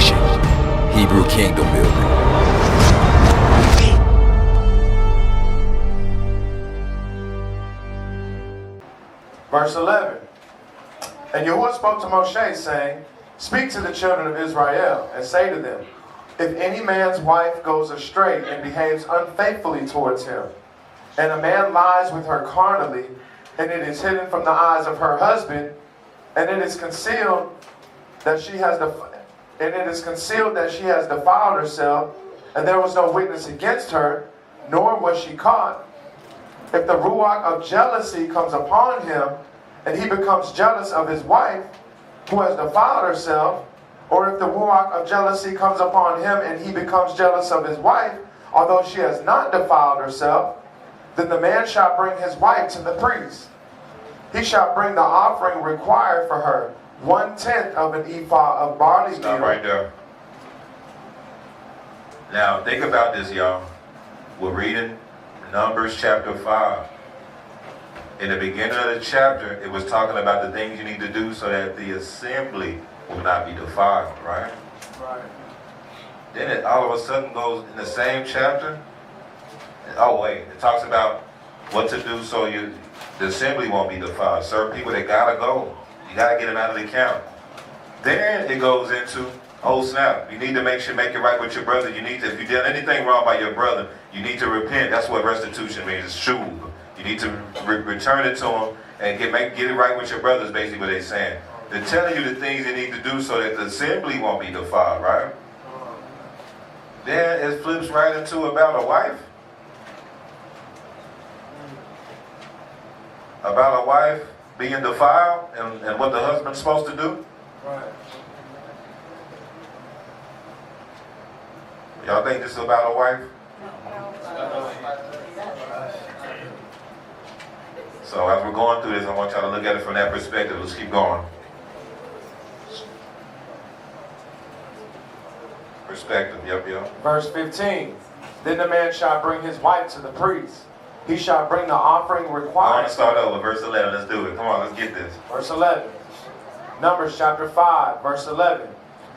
reincarnation, Hebrew kingdom building. Verse 11. And Yahuwah spoke to Moshe, saying, Speak to the children of Israel, and say to them, If any man's wife goes astray and behaves unfaithfully towards him, and a man lies with her carnally, and it is hidden from the eyes of her husband, and it is concealed that she has defiled herself, and there was no witness against her, nor was she caught. If the ruach of jealousy comes upon him, and he becomes jealous of his wife, who has defiled herself, or if the ruach of jealousy comes upon him, and he becomes jealous of his wife, although she has not defiled herself, then the man shall bring his wife to the priest. He shall bring the offering required for her, 1/10 of an ephah of barley meal. Stop right there. Now, think about this, y'all. We're reading Numbers chapter 5. In the beginning of the chapter, it was talking about the things you need to do so that the assembly will not be defiled, right? Right. Then it all of a sudden goes in the same chapter. Oh wait, it talks about what to do so the assembly won't be defiled. Certain people that gotta go. You gotta get them out of the camp. Then it goes into, oh snap, you need to make it right with your brother. You need to, if you did anything wrong by your brother, you need to repent. That's what restitution means, it's shub. You need to return it to him and get it right with your brothers, basically what they're saying. They're telling you the things you need to do so that the assembly won't be defiled, right? Then it flips right into about a wife. About a wife being defiled and what the husband's supposed to do. Right. Y'all think this is about a wife? So as we're going through this, I want y'all to look at it from that perspective. Let's keep going. Perspective, yep. Verse 15. Then the man shall bring his wife to the priest. He shall bring the offering I want required. to start over, verse 11. Let's do it. Come on, let's get this. Verse 11. Numbers chapter 5, verse 11.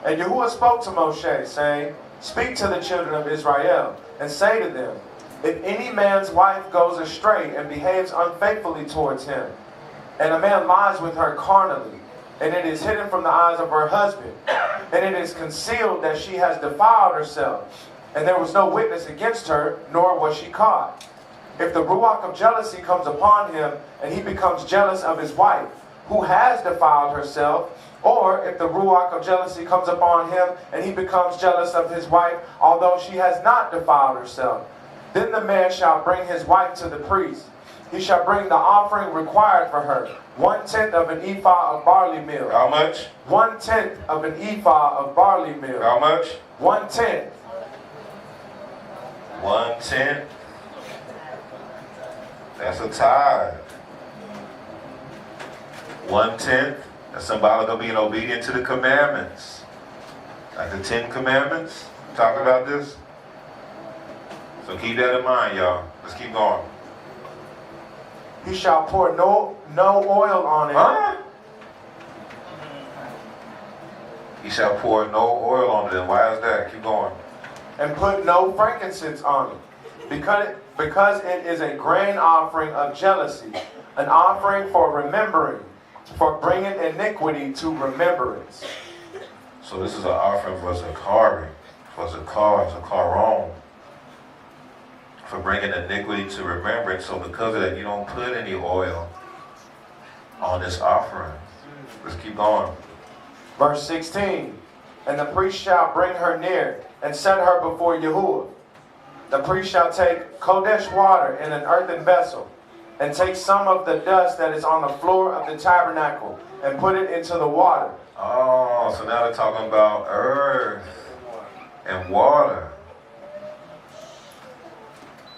And Yahuwah spoke to Moshe, saying, Speak to the children of Israel, and say to them, If any man's wife goes astray and behaves unfaithfully towards him, and a man lies with her carnally, and it is hidden from the eyes of her husband, and it is concealed that she has defiled herself, and there was no witness against her, nor was she caught. If the ruach of jealousy comes upon him, and he becomes jealous of his wife, who has defiled herself, or if the ruach of jealousy comes upon him, and he becomes jealous of his wife, although she has not defiled herself, then the man shall bring his wife to the priest. He shall bring the offering required for her, 1/10 of an ephah of barley meal. How much? 1/10 of an ephah of barley meal. How much? 1/10. 1/10. That's a tithe. 1/10. That's symbolic of being obedient to the commandments. Like the 10 commandments. Talk about this. So keep that in mind, y'all. Let's keep going. He shall pour no oil on it. Huh? He shall pour no oil on it. Why is that? Keep going. And put no frankincense on it. Because it is a grain offering of jealousy. An offering for remembering. For bringing iniquity to remembrance. So this is an offering for Zakari. For Zakaron. For bringing iniquity to remembrance. So because of that, you don't put any oil on this offering. Let's keep going. Verse 16. And the priest shall bring her near, and set her before Yahuwah. The priest shall take Kodesh water in an earthen vessel, and take some of the dust that is on the floor of the tabernacle, and put it into the water. Oh, so now they're talking about earth and water.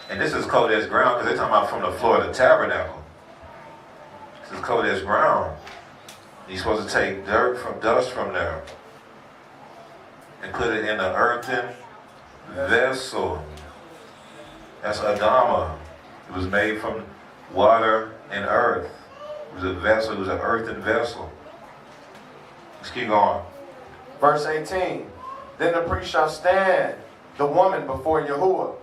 And this is Kodesh ground, because they're talking about from the floor of the tabernacle. This is Kodesh ground. You're supposed to take dust from there, and put it in an earthen vessel. That's Adama. It was made from water and earth. It was a vessel, it was an earthen vessel. Let's keep going. Verse 18. Then the priest shall stand the woman before Yahuwah,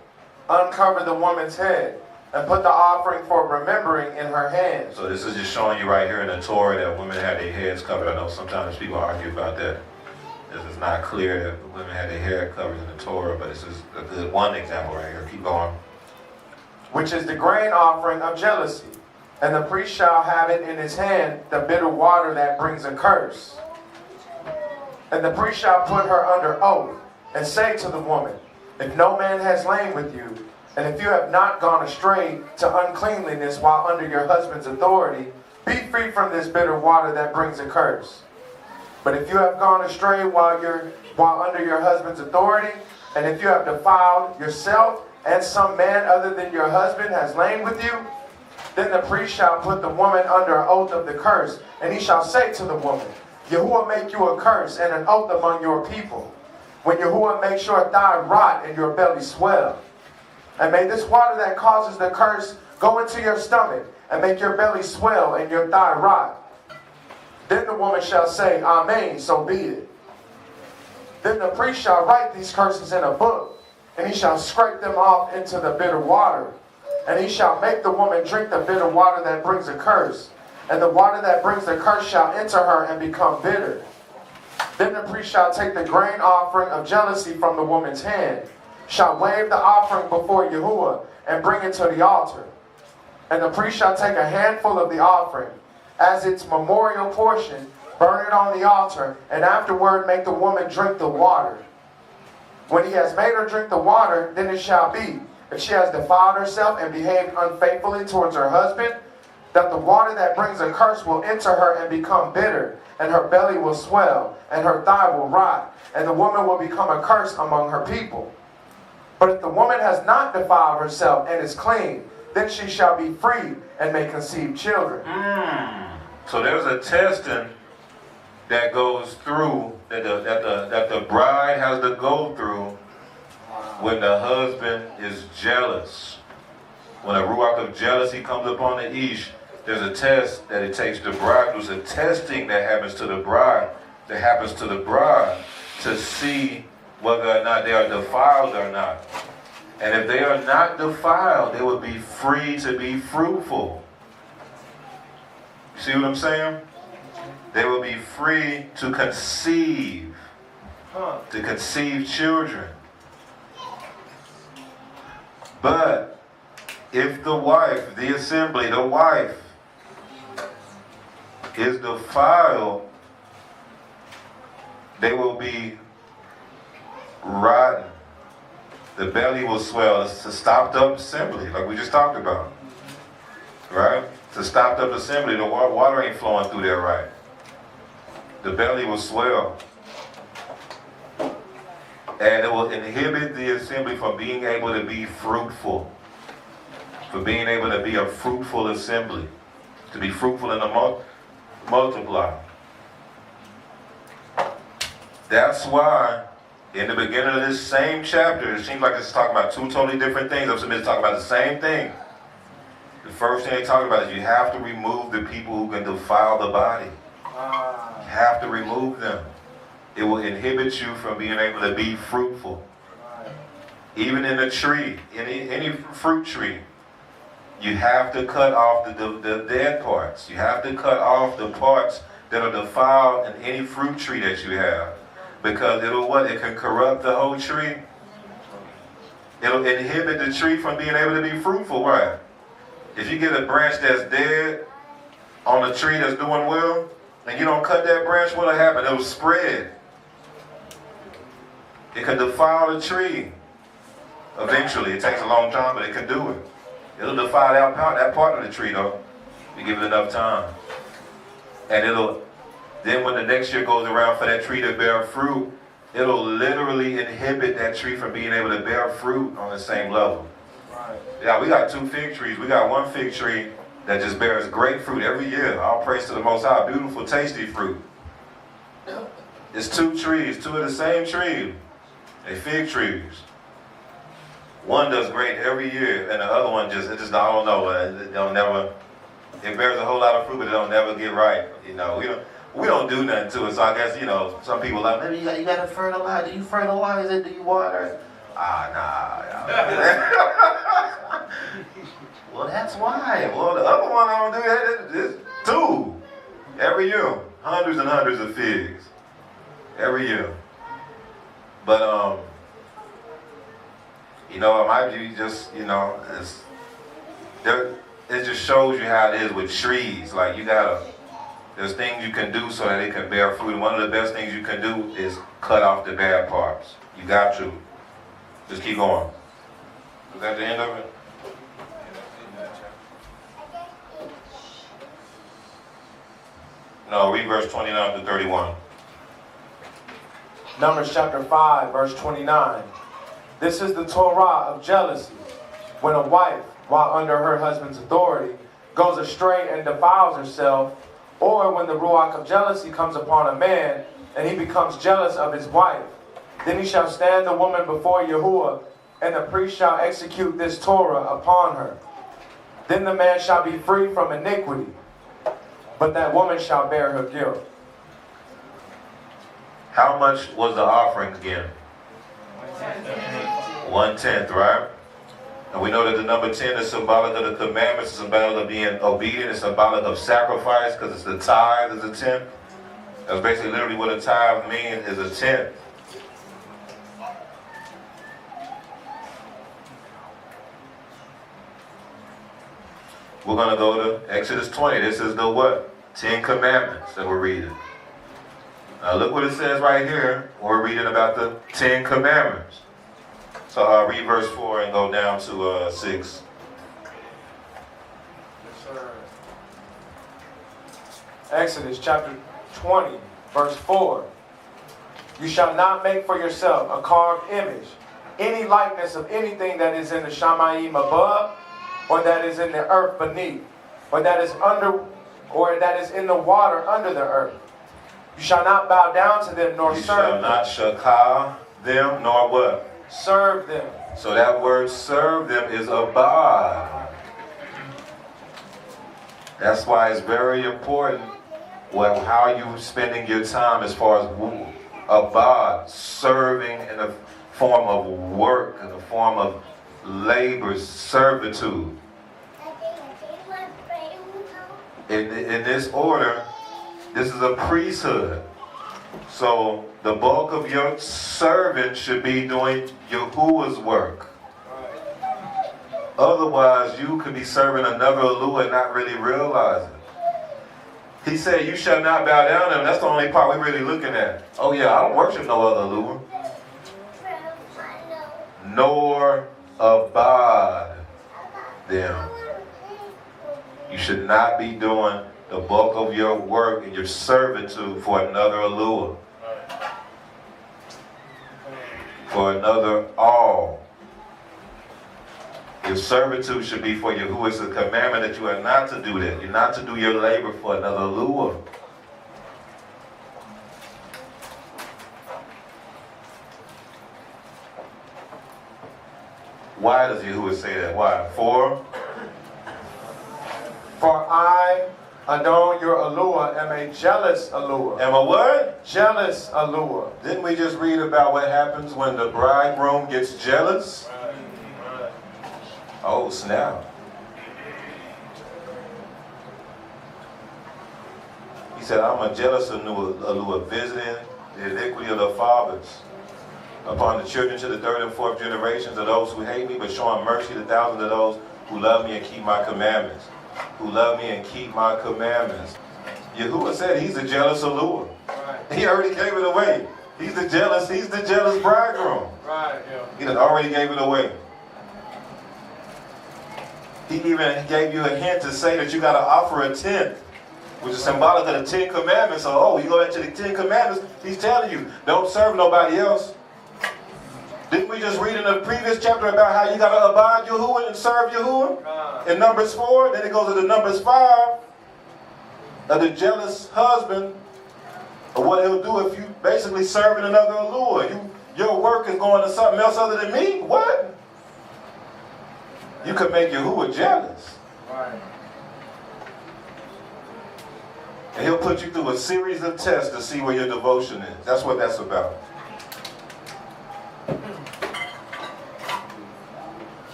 uncover the woman's head, and put the offering for remembering in her hands. So this is just showing you right here in the Torah that women had their heads covered. I know sometimes people argue about that. This is not clear that women had their hair covered in the Torah, but this is a good one example right here. Keep going. Which is the grain offering of jealousy. And the priest shall have it in his hand, the bitter water that brings a curse. And the priest shall put her under oath, and say to the woman, if no man has lain with you, and if you have not gone astray to uncleanliness while under your husband's authority, be free from this bitter water that brings a curse. But if you have gone astray while under your husband's authority, and if you have defiled yourself, and some man other than your husband has lain with you, then the priest shall put the woman under an oath of the curse, and he shall say to the woman, Yahuwah make you a curse and an oath among your people, when Yahuwah makes your thigh rot and your belly swell. And may this water that causes the curse go into your stomach, and make your belly swell and your thigh rot. Then the woman shall say, Amen, so be it. Then the priest shall write these curses in a book, and he shall scrape them off into the bitter water. And he shall make the woman drink the bitter water that brings a curse. And the water that brings the curse shall enter her and become bitter. Then the priest shall take the grain offering of jealousy from the woman's hand, shall wave the offering before Yahuwah, and bring it to the altar. And the priest shall take a handful of the offering, as its memorial portion, burn it on the altar, and afterward make the woman drink the water. When he has made her drink the water, then it shall be, if she has defiled herself and behaved unfaithfully towards her husband, that the water that brings a curse will enter her and become bitter, and her belly will swell, and her thigh will rot, and the woman will become a curse among her people. But if the woman has not defiled herself and is clean, then she shall be free and may conceive children. So there's a testing that goes through, that the bride has to go through when the husband is jealous. When a ruach of jealousy comes upon the ish, there's a test that it takes the bride. There's a testing that happens to the bride, to see whether or not they are defiled or not. And if they are not defiled, they will be free to be fruitful. You see what I'm saying? They will be free to conceive children. But if the wife, the assembly, the wife is defiled, they will be rotten. The belly will swell. It's a stopped up assembly, like we just talked about. Right? It's a stopped up assembly. The water ain't flowing through there right. The belly will swell. And it will inhibit the assembly from being able to be fruitful. For being able to be a fruitful assembly. To be fruitful and to multiply. That's why in the beginning of this same chapter, it seems like it's talking about two totally different things. I'm supposed to talk about the same thing. The first thing they talk about is you have to remove the people who can defile the body. You have to remove them. It will inhibit you from being able to be fruitful. Even in a tree, any fruit tree, you have to cut off the dead parts. You have to cut off the parts that are defiled in any fruit tree that you have. Because it can corrupt the whole tree. It'll inhibit the tree from being able to be fruitful, right? If you get a branch that's dead on a tree that's doing well, and you don't cut that branch, what'll happen? It'll spread. It can defile the tree. Eventually, it takes a long time, but it can do it. It'll defile that part of the tree, though. You give it enough time. And then when the next year goes around for that tree to bear fruit, it'll literally inhibit that tree from being able to bear fruit on the same level. Right. Yeah, we got 2 fig trees. We got one fig tree that just bears great fruit every year. All praise to the Most High, beautiful, tasty fruit. It's 2 trees, 2 of the same tree. They fig trees. One does great every year, and the other one I don't know. It bears a whole lot of fruit, but it don't never get right. You know, we don't do nothing to it. So I guess, you know, some people are like, maybe you got to fertilize. Do you fertilize it? Do you water it? Nah. Well, that's why. Well, the other one I don't do that. It's 2 every year. Hundreds and hundreds of figs every year. But you know, it might be just, you know, it just shows you how it is with trees. Like there's things you can do so that it can bear fruit. And one of the best things you can do is cut off the bad parts. You got to. Just keep going. Is that the end of it? No, read verse 29 to 31. Numbers chapter 5, verse 29. This is the Torah of jealousy. When a wife, while under her husband's authority, goes astray and defiles herself, or when the ruach of jealousy comes upon a man, and he becomes jealous of his wife, then he shall stand the woman before Yahuwah, and the priest shall execute this Torah upon her. Then the man shall be free from iniquity, but that woman shall bear her guilt. How much was the offering again? 1/10, right? And we know that the number 10 is symbolic of the commandments, it's symbolic of being obedient, it's symbolic of sacrifice, because it's the tithe is a 10th. That's basically literally what a tithe means, is a 10th. We're going to go to Exodus 20. This is the what? 10 Commandments that we're reading. Now look what it says right here. We're reading about the 10 Commandments. So I'll read verse 4 and go down to 6. Yes, sir. Exodus chapter 20, verse 4. You shall not make for yourself a carved image, any likeness of anything that is in the Shamayim above, or that is in the earth beneath, or that is in the water under the earth. You shall not bow down to them nor You serve shall them. not shakah them nor what? Serve them. So that word serve them is abad. That's why it's very important how you spending your time as far as abad, serving in a form of work, in a form of labor, servitude. In this order, this is a priesthood. So the bulk of your servant should be doing Yahuwah's work. Otherwise, you could be serving another Alua and not really realize it. He said, you shall not bow down to them. That's the only part we're really looking at. Oh yeah, I don't worship no other Alua. Nor abide them. You should not be doing the bulk of your work and your servitude for another Alua. For another all. Your servitude should be for Yahuwah. It's a commandment that you are not to do that. You're not to do your labor for another Alua. Why does Yahuwah say that? Why? For I, Adon, your Alua, am a jealous Alua. am a what? Jealous Alua. Didn't we just read about what happens when the bridegroom gets jealous? Oh, snap. He said, I'm a jealous Alua, visiting the iniquity of the fathers upon the children to the 3rd and 4th generations of those who hate me, but showing mercy to thousands of those who love me and keep my commandments. Who love me and keep my commandments. Yahuwah said he's a jealous Alua. Right. He already gave it away. He's the jealous bridegroom. Right, yeah. He done already gave it away. He even gave you a hint to say that you got to offer a 10th, which is symbolic of the 10 Commandments. So, you go back to the 10 Commandments, he's telling you, don't serve nobody else. Didn't we just read in the previous chapter about how you got to abide Yahuwah and serve Yahuwah? In Numbers 4, then it goes to the Numbers 5, of the jealous husband, of what he'll do if you basically serving another Alua. Your work is going to something else other than me? What? You could make Yahuwah jealous. Right. And he'll put you through a series of tests to see where your devotion is. That's what that's about.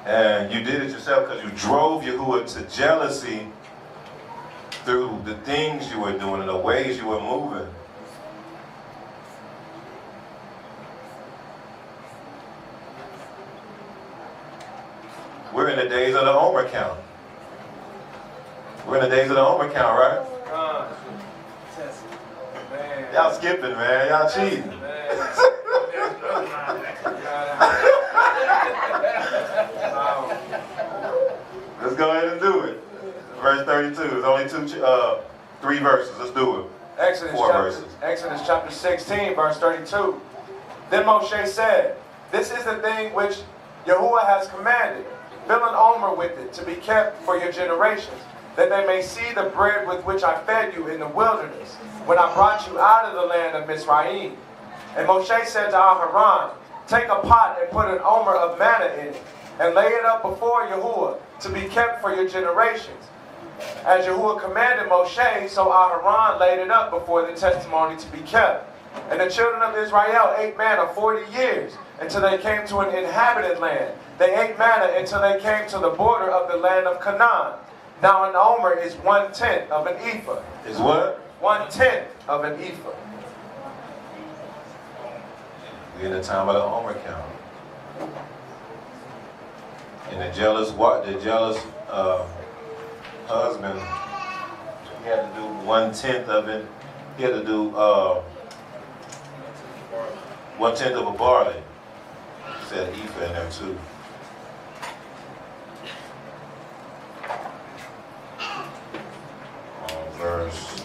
And you did it yourself because you drove Yahuwah to jealousy through the things you were doing and the ways you were moving. We're in the days of the Omer count. We're in the days of the Omer count, right? Y'all skipping, man. Y'all cheating. Let's go ahead and do it. Verse 32. It's only three verses. Let's do it. Exodus chapter 16, verse 32. Then Moshe said, "This is the thing which Yahuwah has commanded. Fill an omer with it to be kept for your generations, that they may see the bread with which I fed you in the wilderness, when I brought you out of the land of Mizraim." And Moshe said to Aharon, "Take a pot and put an omer of manna in it, and lay it up before Yahuwah to be kept for your generations." As Yahuwah commanded Moshe, so Aharon laid it up before the testimony to be kept. And the children of Israel ate manna 40 years, until they came to an inhabited land. They ate manna until they came to the border of the land of Canaan. Now an omer is 1/10 of an ephah. Is what? 1/10 of an ephah. We're in the time of the Omer count. And the jealous husband, he had to do 1/10 of it. He had to do 1/10 of a barley. He said ephah in there too. Verse.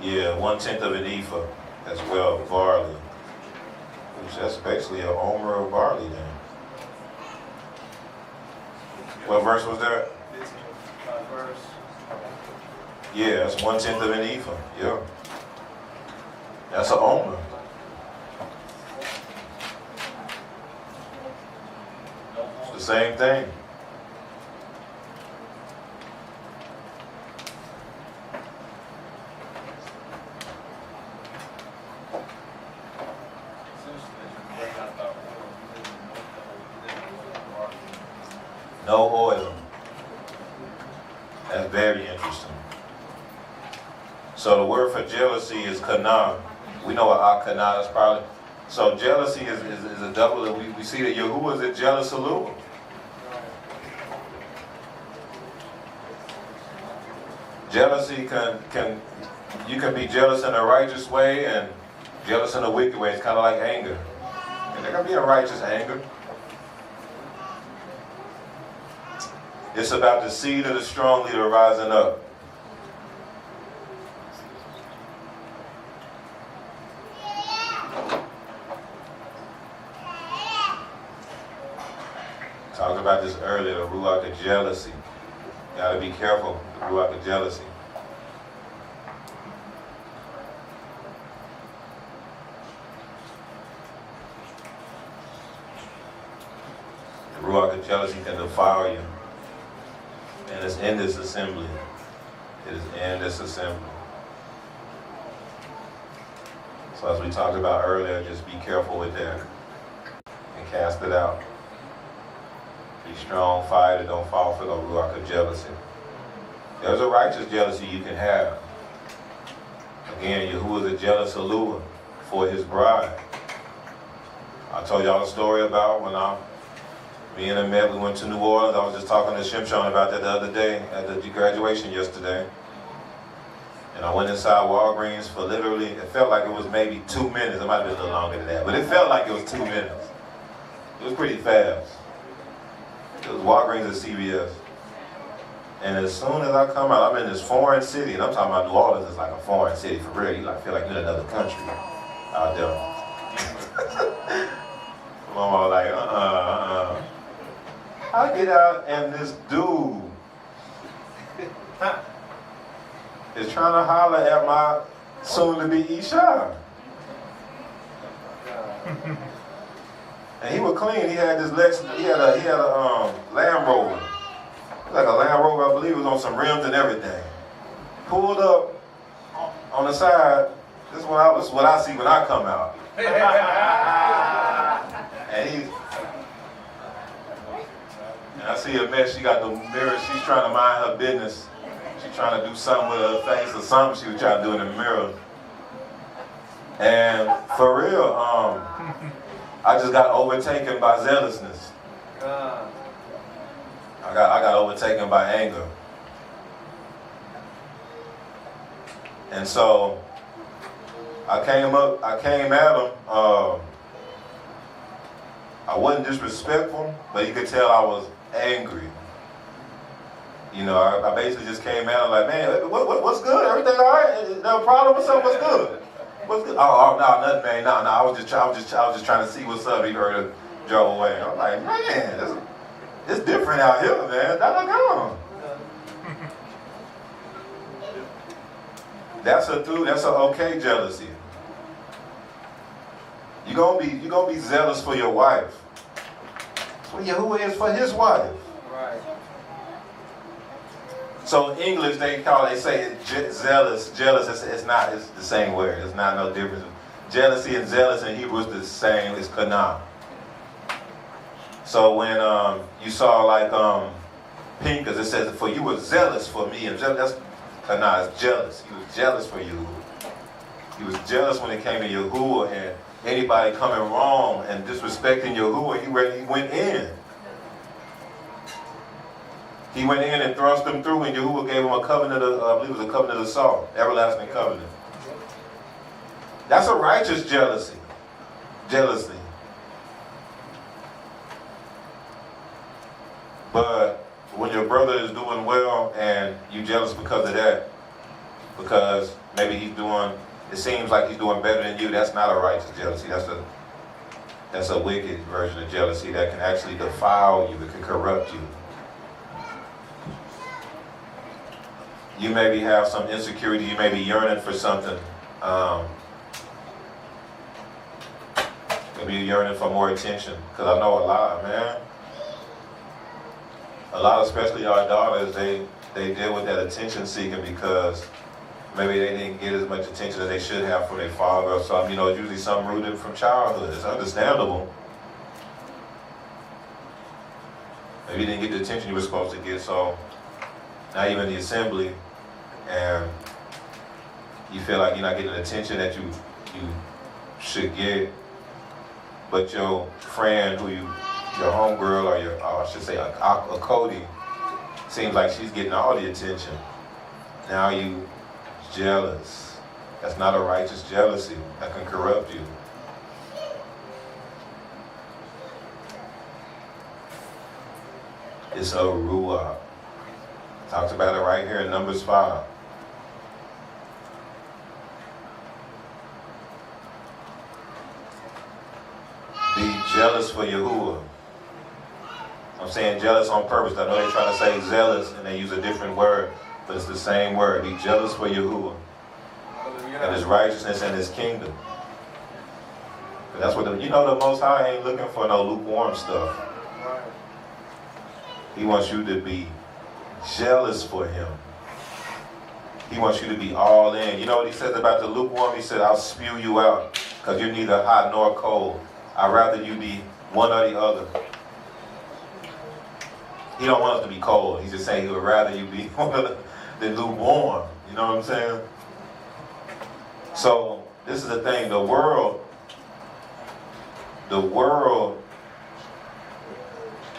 Yeah, 1/10 of an ephah as well, barley. Which that's basically an omer of barley then. What verse was that? Yeah, that's 1/10 of an ephah. Yeah. That's an omer. It's the same thing. No oil. That's very interesting. So the word for jealousy is kana. We know what kana is probably. So jealousy is a double. We see that Yahuwah is a jealous Elohim. Jealousy you can be jealous in a righteous way and jealous in a wicked way. It's kind of like anger. And there can be a righteous anger. It's about the seed of the strong leader rising up. Talked about this earlier, the ruach of jealousy. Got to be careful, the ruach of jealousy. The ruach of jealousy can defile you. And it's in this assembly. It is in this assembly. So as we talked about earlier, just be careful with that and cast it out. Be strong, fight, and don't fall for the ruach of jealousy. There's a righteous jealousy you can have. Again, Yahuwah is a jealous Elohim for his bride. I told y'all a story about when me and him met, we went to New Orleans. I was just talking to Shimshon about that the other day at the graduation yesterday. And I went inside Walgreens for literally, it felt like it was maybe 2 minutes. It might have been a little longer than that, but it felt like it was 2 minutes. It was pretty fast. It was Walgreens at CVS. And as soon as I come out, I'm in this foreign city, and I'm talking about New Orleans is like a foreign city for real. You feel like you're in another country out there. Mama was like, I get out and this dude is trying to holler at soon to be Isha. And he was clean. He had this he had a Land Rover. Like a Land Rover, I believe it was on some rims and everything. Pulled up on the side. This is what I see when I come out. And I see a mess. She got the mirror. She's trying to mind her business. She's trying to do something with her face or something she was trying to do in the mirror. And for real, I just got overtaken by zealousness. I got overtaken by anger. And so I came at him. I wasn't disrespectful, but you could tell I was angry. You know, I basically just came at him like, man, what's good? Everything all right? No problem? What's up? What's good? What's good? Oh, no, nothing, man. No, I was just trying to see what's up. He heard it, drove away. I'm like, man, it's different out here, man. Doggone. That's a okay jealousy. You're gonna be zealous for your wife. That's what Yahuwah is for his wife. Right. So in English they say zealous. Jealous it's the same word. It's not no difference. Jealousy and zealous in Hebrew is the same. It's kana. So when you saw like Pincus, it says, for you were zealous for me, and that's kana, it's jealous. He was jealous for you. He was jealous when it came to Yahuwah, and anybody coming wrong and disrespecting Yahuwah, he went in. He went in and thrust them through, and Yahuwah gave him a covenant of, I believe it was a covenant of salt, everlasting covenant. That's a righteous jealousy. Jealousy. But when your brother is doing well and you jealous because of that, because maybe it seems like he's doing better than you, that's not a righteous jealousy. That's a wicked version of jealousy that can actually defile you, it can corrupt you. You maybe have some insecurity, you may be yearning for something. Maybe you're yearning for more attention. Because I know a lot, man. A lot, especially our daughters, they deal with that attention seeking because maybe they didn't get as much attention as they should have from their father or something. You know, it's usually something rooted from childhood. It's understandable. Maybe you didn't get the attention you were supposed to get, so now you're in the assembly and you feel like you're not getting the attention that you should get, but your friend your homegirl or I should say a Cody, seems like she's getting all the attention. Now you jealous. That's not a righteous jealousy. That can corrupt you. It's a ruah. Talks about it right here in Numbers 5. Be jealous for Yahuwah. I'm saying jealous on purpose. I know they're trying to say zealous and they use a different word, but it's the same word. Be jealous for Yahuwah and his righteousness and his kingdom. But that's what the Most High ain't looking for no lukewarm stuff. He wants you to be jealous for him. He wants you to be all in. You know what he says about the lukewarm? He said, I'll spew you out because you're neither hot nor cold. I'd rather you be one or the other. He don't want us to be cold. He's just saying he would rather you be one of the lukewarm. You know what I'm saying? So this is the thing. The world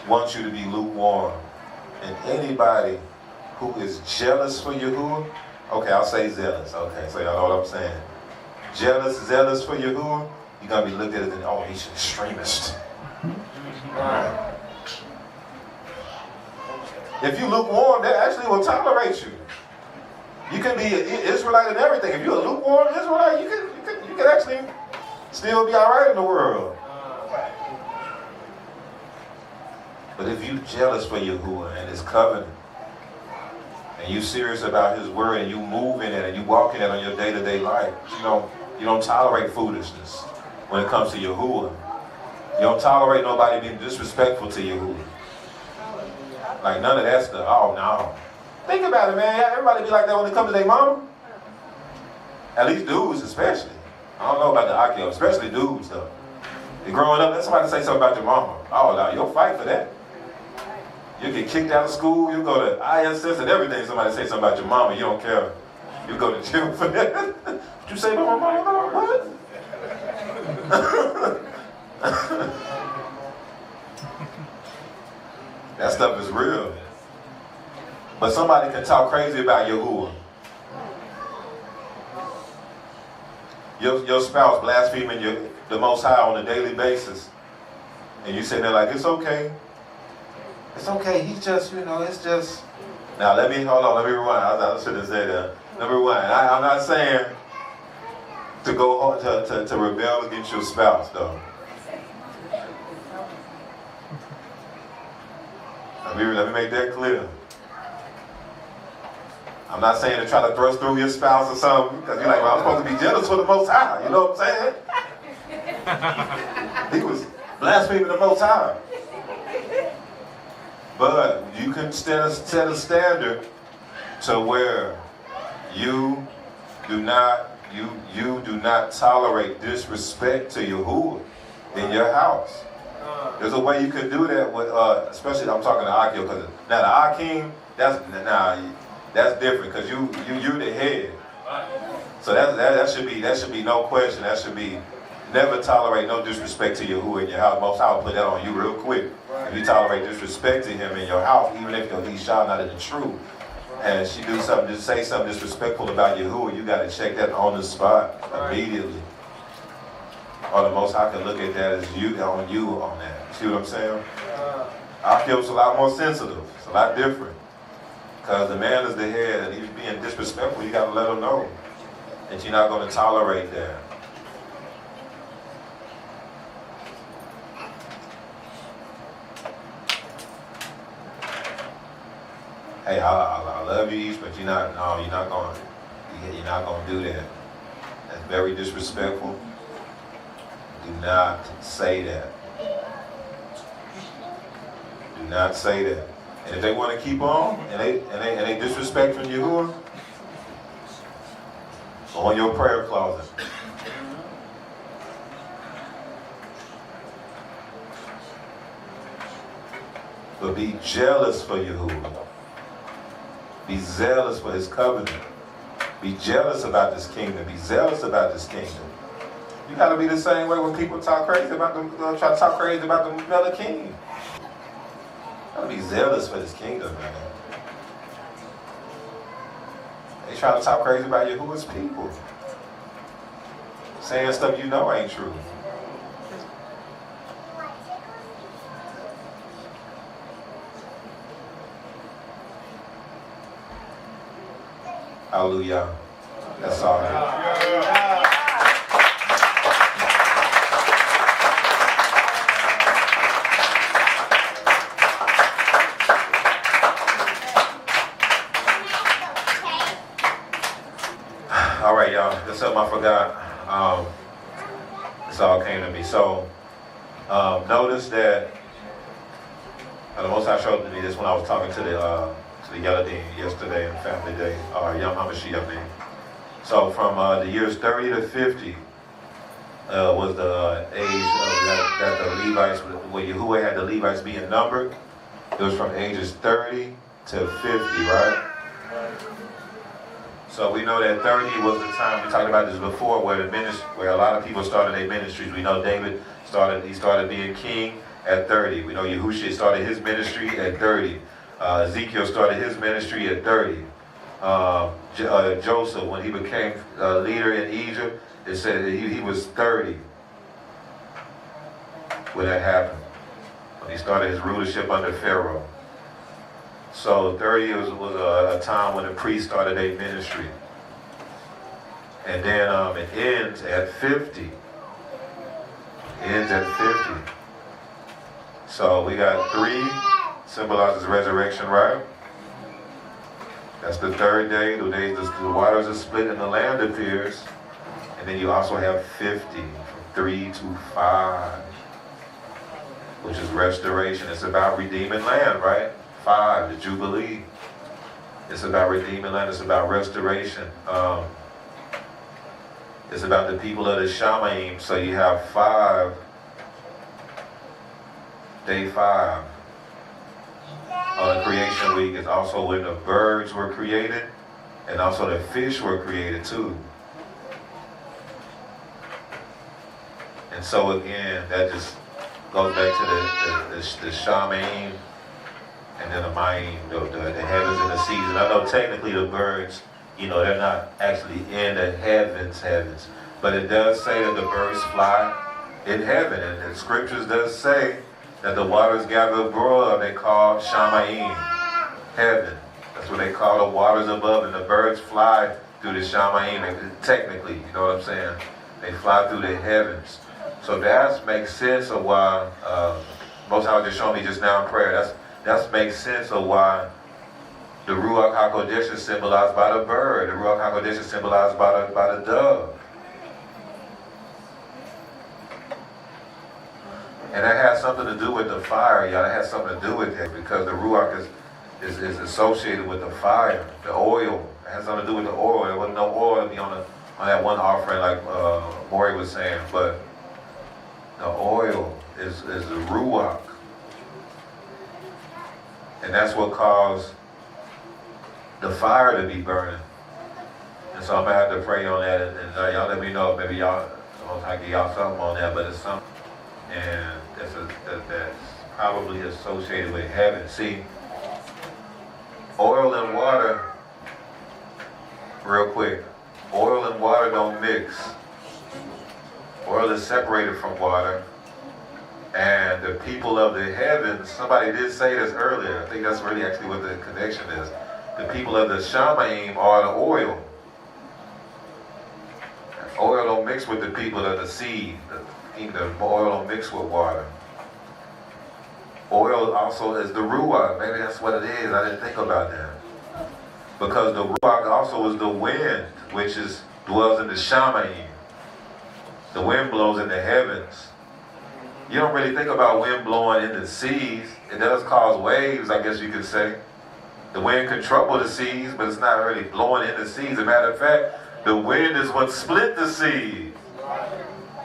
wants you to be lukewarm. And anybody who is jealous for Yahuwah, okay, I'll say zealous. Okay, so y'all know what I'm saying. Zealous for Yahuwah, you're going to be looked at as he's an extremist. Right. If you lukewarm, they actually will tolerate you. You can be an Israelite and everything. If you're a lukewarm Israelite, you can actually still be all right in the world. But if you're jealous for Yahuwah and his covenant, and you serious about his word, and you move in it, and you walk in it on your day-to-day life, you don't tolerate foolishness when it comes to Yahuwah. You don't tolerate nobody being disrespectful to Yahuwah. Like none of that stuff. Oh no. Think about it, man. Everybody be like that when it comes to their mama. At least dudes, especially. I don't know about the Akio, especially dudes though. You're growing up, let somebody say something about your mama. Oh no, you'll fight for that. You get kicked out of school, you go to ISS and everything, somebody say something about your mama, you don't care. You go to jail for that. What you say about my mama? What? That stuff is real. But somebody can talk crazy about Yahuwah. Your spouse blaspheming the Most High on a daily basis. And you sitting there like, it's okay. It's okay, he's just, it's just. Now let me rewind. I should have said that. Let me rewind. I'm not saying to go to rebel against your spouse though. Let me make that clear. I'm not saying to try to thrust through your spouse or something, because you're like, well, I'm supposed to be jealous for the Most High. You know what I'm saying? He was blaspheming the Most High. But you can set a standard to where you do not tolerate disrespect to Yahuwah in your house. There's a way you can do that with, especially I'm talking to Akio, because now the Akim, that's different, because you're the head. So that should be no question. That should be never tolerate no disrespect to Yahuwah in your house. Most High will put that on you real quick. If you tolerate disrespect to him in your house, even if he shall not in the truth, and she do something, just say something disrespectful about Yahuwah, you got to check that on the spot immediately. Or the Most High can look at that as you on that. See what I'm saying? I feel it's a lot more sensitive. It's a lot different. Because the man is the head, and he's being disrespectful, you got to let him know that you're not going to tolerate that. Hey, I love you, East, but you're not going to do that. That's very disrespectful. Do not say that. Do not say that. And if they want to keep on and they disrespecting Yahuwah, go in your prayer closet. But be jealous for Yahuwah. Be zealous for his covenant. Be jealous about this kingdom. Be zealous about this kingdom. You gotta be the same way when people talk crazy about them, try to talk crazy about the Melech King. You gotta be zealous for this kingdom, man. They try to talk crazy about Yahuwah's people. Saying stuff you know ain't true. Hallelujah. That's all right. All right, y'all. That's something I forgot. This all came to me. So, notice that the Most High showed me this when I was talking to the Yeladim yesterday on Family Day, Yom HaMashiach Day. So, from the years 30 to 50 was the age that the Levites, where Yahuwah had the Levites being numbered. It was from ages 30 to 50, right? So we know that 30 was the time, we talked about this before, where a lot of people started their ministries. We know David started being king at 30. We know Yahushua started his ministry at 30. Ezekiel started his ministry at 30. Joseph, when he became leader in Egypt, it said that he was 30 when that happened, when he started his rulership under Pharaoh. So 30 was a time when the priests started their ministry. And then it ends at 50. Ends at 50. So we got 3 symbolizes resurrection, right? That's the third day. The waters are split and the land appears. And then you also have 50, from 3 to 5, which is restoration. It's about redeeming land, right? 5, the Jubilee. It's about redeeming land. It's about restoration. It's about the people of the Shamaim. So you have 5, day 5 on the creation week is also when the birds were created, and also the fish were created too. And so again, that just goes back to the Shamaim and then the Maim, the heavens and the seas. And I know technically the birds, they're not actually in the heavens, but it does say that the birds fly in heaven, and the scriptures does say that the waters gather abroad, they call Shamaim, heaven. That's what they call the waters above, and the birds fly through the Shamaim, technically, you know what I'm saying? They fly through the heavens. So that makes sense of why, Most High was just showing me just now in prayer, that makes sense of why the Ruach HaKodesh is symbolized by the bird, the Ruach HaKodesh is symbolized by the dove. And that has something to do with the fire, y'all. That has something to do with it because the Ruach is associated with the fire, the oil. It has something to do with the oil. There wasn't no oil to be on that one offering like Maury was saying, but the oil is the Ruach. And that's what caused the fire to be burning. And so I'm going to have to pray on that, and y'all let me know if maybe y'all, I can get y'all something on that, but it's something. And that's probably associated with heaven. See, oil and water, real quick, oil and water don't mix. Oil is separated from water. And the people of the heavens, somebody did say this earlier, I think that's really actually what the connection is. The people of the Shamaim are the oil. Oil don't mix with the people of the seed. The oil don't mix with water. Oil also is the Ruach. Maybe that's what it is. I didn't think about that. Because the Ruach also is the wind, which dwells in the Shamaim. The wind blows in the heavens. You don't really think about wind blowing in the seas. It does cause waves, I guess you could say. The wind can trouble the seas, but it's not really blowing in the seas. As a matter of fact, the wind is what split the seas.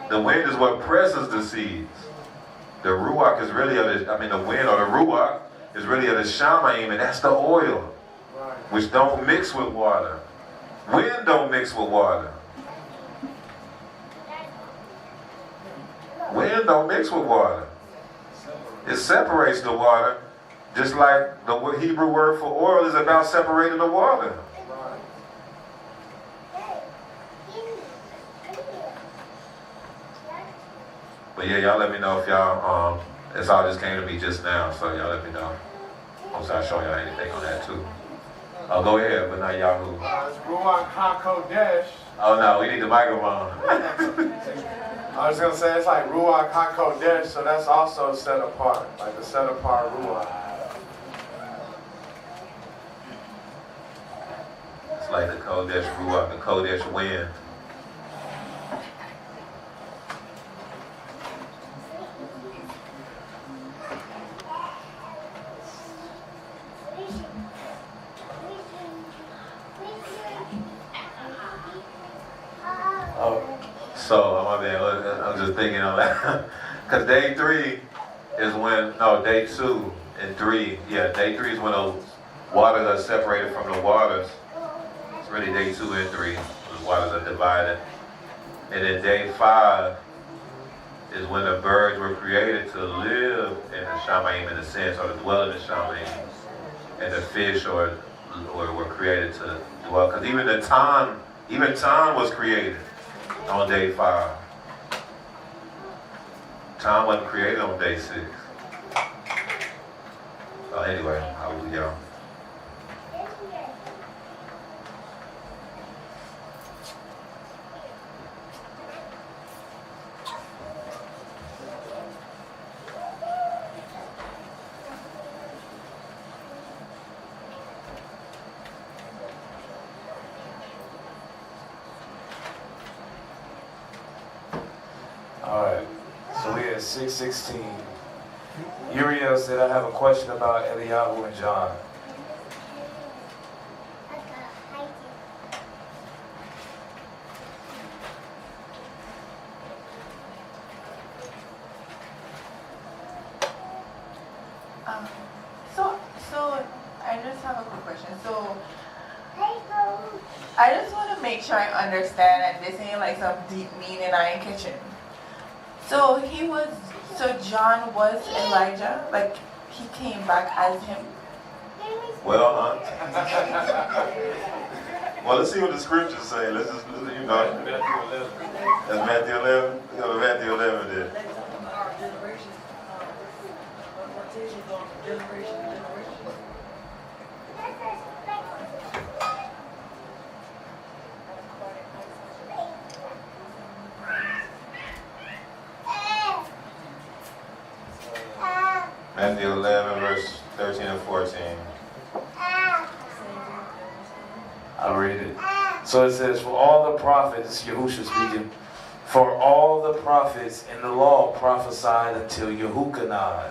The wind is what presses the seas. The Ruach is really the wind or the Ruach is really of the Shamaim, and that's the oil, which don't mix with water. Wind don't mix with water. Wind don't mix with water. It separates the water, just like the Hebrew word for oil is about separating the water. But yeah, y'all let me know if y'all, this all just came to me just now, so y'all let me know. I'm sorry, show y'all anything on that too. Oh, go ahead, but not Yahoo. It's Ruach HaKodesh. Oh no, we need the microphone. I was going to say, it's like Ruach HaKodesh, so that's also set apart, like the set apart Ruach. It's like the Kodesh Ruach, the Kodesh wind. So, I'm just thinking on that. Because day 3 is day 2 and 3. Yeah, day 3 is when the waters are separated from the waters. It's really day 2 and 3. The waters are divided. And then day 5 is when the birds were created to live in the Shamaim in a sense, or to dwell in the Shamaim. And the fish were created to dwell. Because even time was created on day 5. Time wasn't created on day 6. Anyway, hallelujah. 6:16. Uriel said, I have a question about Eliyahu and John. So I just have a quick question. So I just want to make sure I understand, and this ain't like some deep meaning I ain't catching. So John was Elijah, like he came back as him. Well, well, let's see what the scriptures say. Let's just, you know. That's Matthew 11. You know what Matthew 11 did. Matthew 11, verse 13 and 14. I'll read it. So it says, for all the prophets, Yahusha speaking, for all the prophets in the law prophesied until Yahuchanan.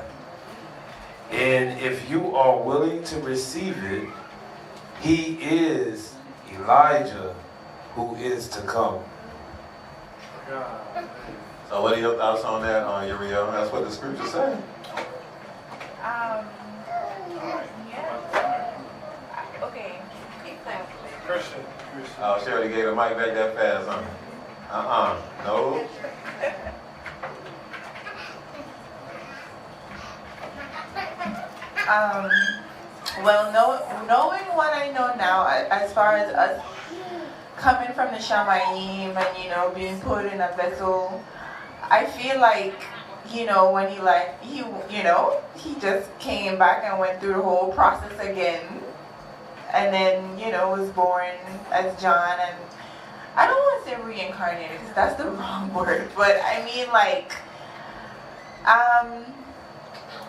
And if you are willing to receive it, he is Elijah who is to come. So what are your thoughts on that, Uriel? That's what the scriptures say. Yeah. Okay. Christian. Oh, she already gave the mic back that fast, huh? No. Well, knowing what I know now, as far as us coming from the Shamayim and, you know, being put in a vessel, I feel like, you know, when he just came back and went through the whole process again, and then, you know, was born as John, and I don't want to say reincarnated because that's the wrong word, but I mean like,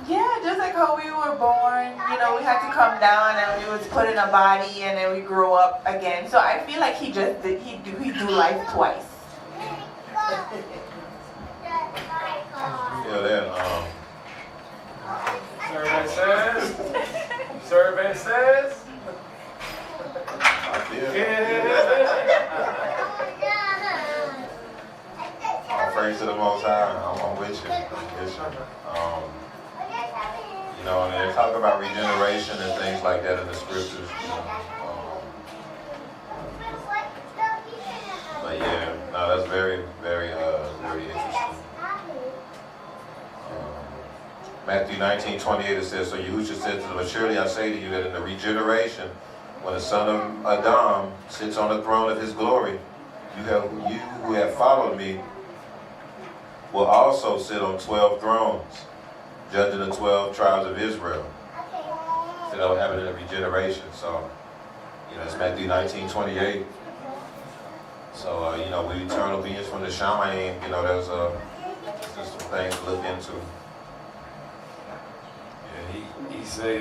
yeah, just like how we were born, you know, we had to come down and we was put in a body and then we grew up again. So I feel like he do life twice. Yeah, then, Survey says. I feel all praise to the Most High. I'm with you. You know, and they talk about regeneration and things like that in the scriptures. You know, but yeah, no, that's very, very, very interesting. Matthew 19:28 it says, so Yahushua said to them, surely I say to you that in the regeneration, when the son of Adam sits on the throne of his glory, you who have followed me will also sit on 12 thrones, judging the 12 tribes of Israel. So that will happen in the regeneration. So, you know, it's Matthew 19:28. So, you know, we eternal beings from the Shamayim, you know, there's just some things to look into. Yeah, he say,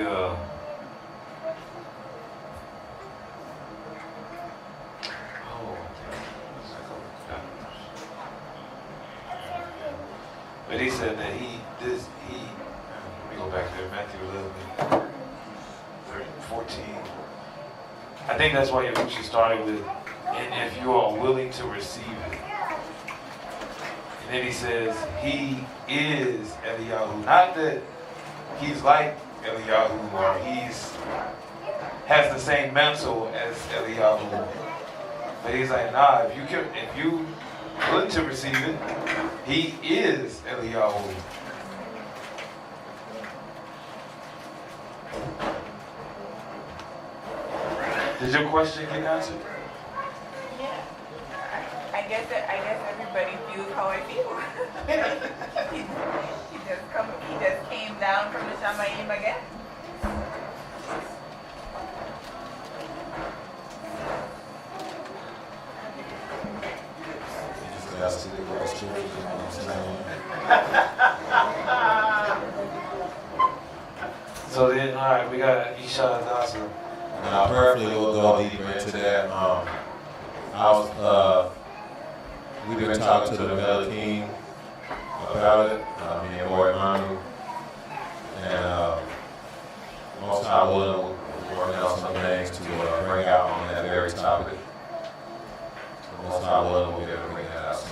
but he said that let me go back there, Matthew 11, 14. I think that's why Yahushua started with, and if you are willing to receive it. And then he says, he is Eliyahu. Not that he's like Eliyahu or has the same mantle as Eliyahu. But he's like, nah, if you willing to receive it, he is Eliyahu. Did your question get answered? Yeah. I guess everybody feels how I feel. he just came down from the Shamayim again. So then, all right, we got Isha Adasa. And I'll prayerfully we'll go deeper into that. We've been talking to the Melakim about it, me and Roy Manu, and most High Willing was working on some things to bring out on that very topic. So most High Willing will be able to bring that out soon.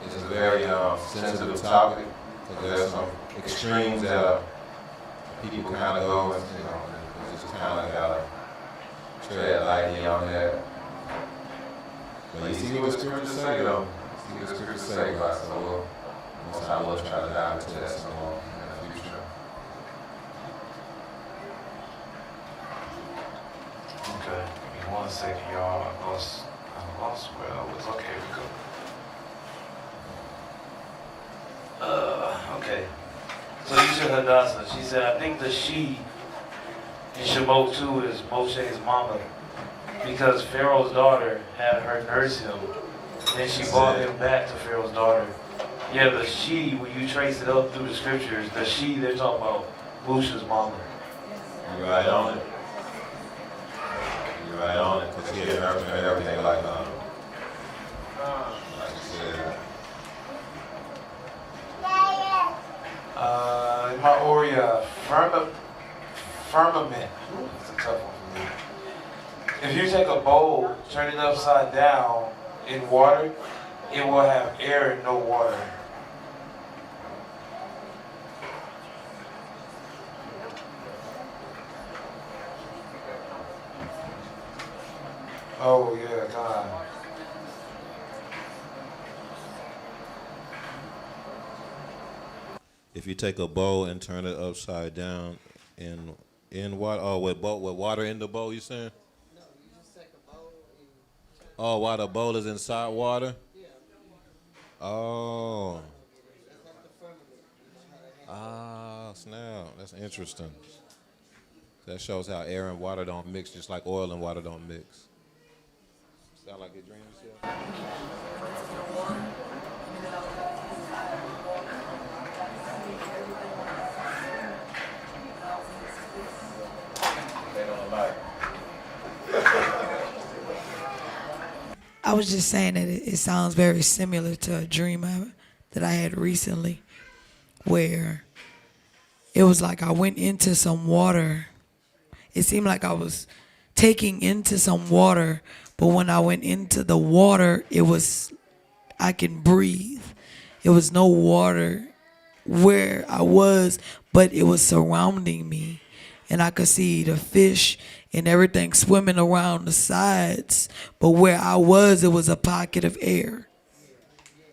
It's a very sensitive topic, because there's some extremes that people kind of go, and you just kind of gotta tread lightly on that. But you see what scripture say, though. See what scripture say, God. So most I will try to dive into that some more in the future. Okay, give me 1 second, y'all. I lost where I was. Okay, we go. Okay. So Isha Hadassah, she said, I think the she in Shemot 2 is Moshe's mama, because Pharaoh's daughter had her nurse him, and then she brought him back to Pharaoh's daughter. Yeah, the she, when you trace it up through the scriptures, the she they're talking about Musha's mama. You're right on it. You're right on it, because she had everything like you said. My Oria, firmament. That's a tough one for me. If you take a bowl, turn it upside down in water, it will have air and no water. Oh yeah, God. If you take a bowl and turn it upside down in water, with water in the bowl, you saying? No, you just take a bowl and Oh, while the bowl is inside water? Oh. that's like the firmament. Ah, snap. That's interesting. That shows how air and water don't mix, just like oil and water don't mix. Sound like your dreams, yeah? They don't like. I was just saying that it sounds very similar to a dream that I had recently, where it was like I went into some water. It seemed like I was taking into some water, but when I went into the water, I can breathe. It was no water where I was, but it was surrounding me. And I could see the fish and everything swimming around the sides. But where I was, it was a pocket of air.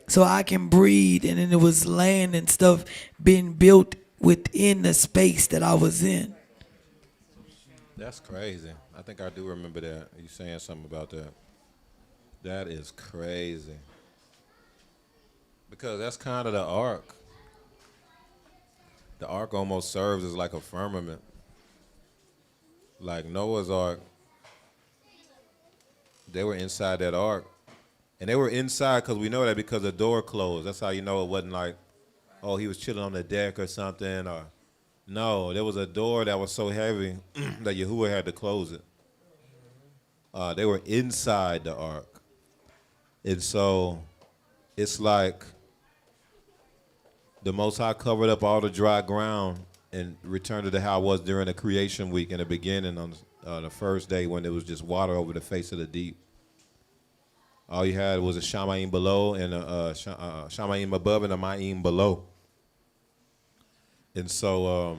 So I can breathe, and then it was land and stuff being built within the space that I was in. That's crazy. I think I do remember that. You saying something about that. That is crazy. Because that's kind of the ark. The ark almost serves as like a firmament. Like Noah's ark, they were inside that ark. And they were inside because we know that because the door closed. That's how you know it wasn't like, oh, he was chilling on the deck or something. Or no, there was a door that was so heavy that Yahuwah had to close it. They were inside the ark. And so it's like the Most High covered up all the dry ground and returned it to how it was during the creation week in the beginning on the first day when there was just water over the face of the deep. All you had was a Shamayim below and a Shamayim above and a Ma'im below. And so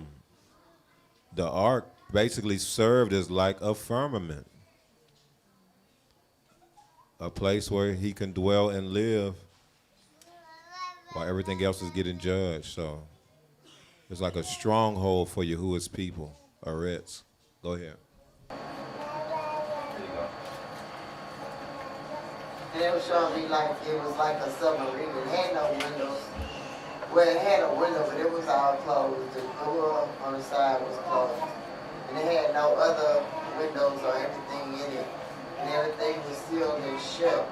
the ark basically served as like a firmament, a place where he can dwell and live while everything else is getting judged. So it's like a stronghold for Yahuwah's people, Aretz. Go ahead. And it was showing me like it was like a submarine. It had no windows. Well, it had a window, but it was all closed. The door on the side was closed. And it had no other windows or anything in it. And everything was sealed and shut.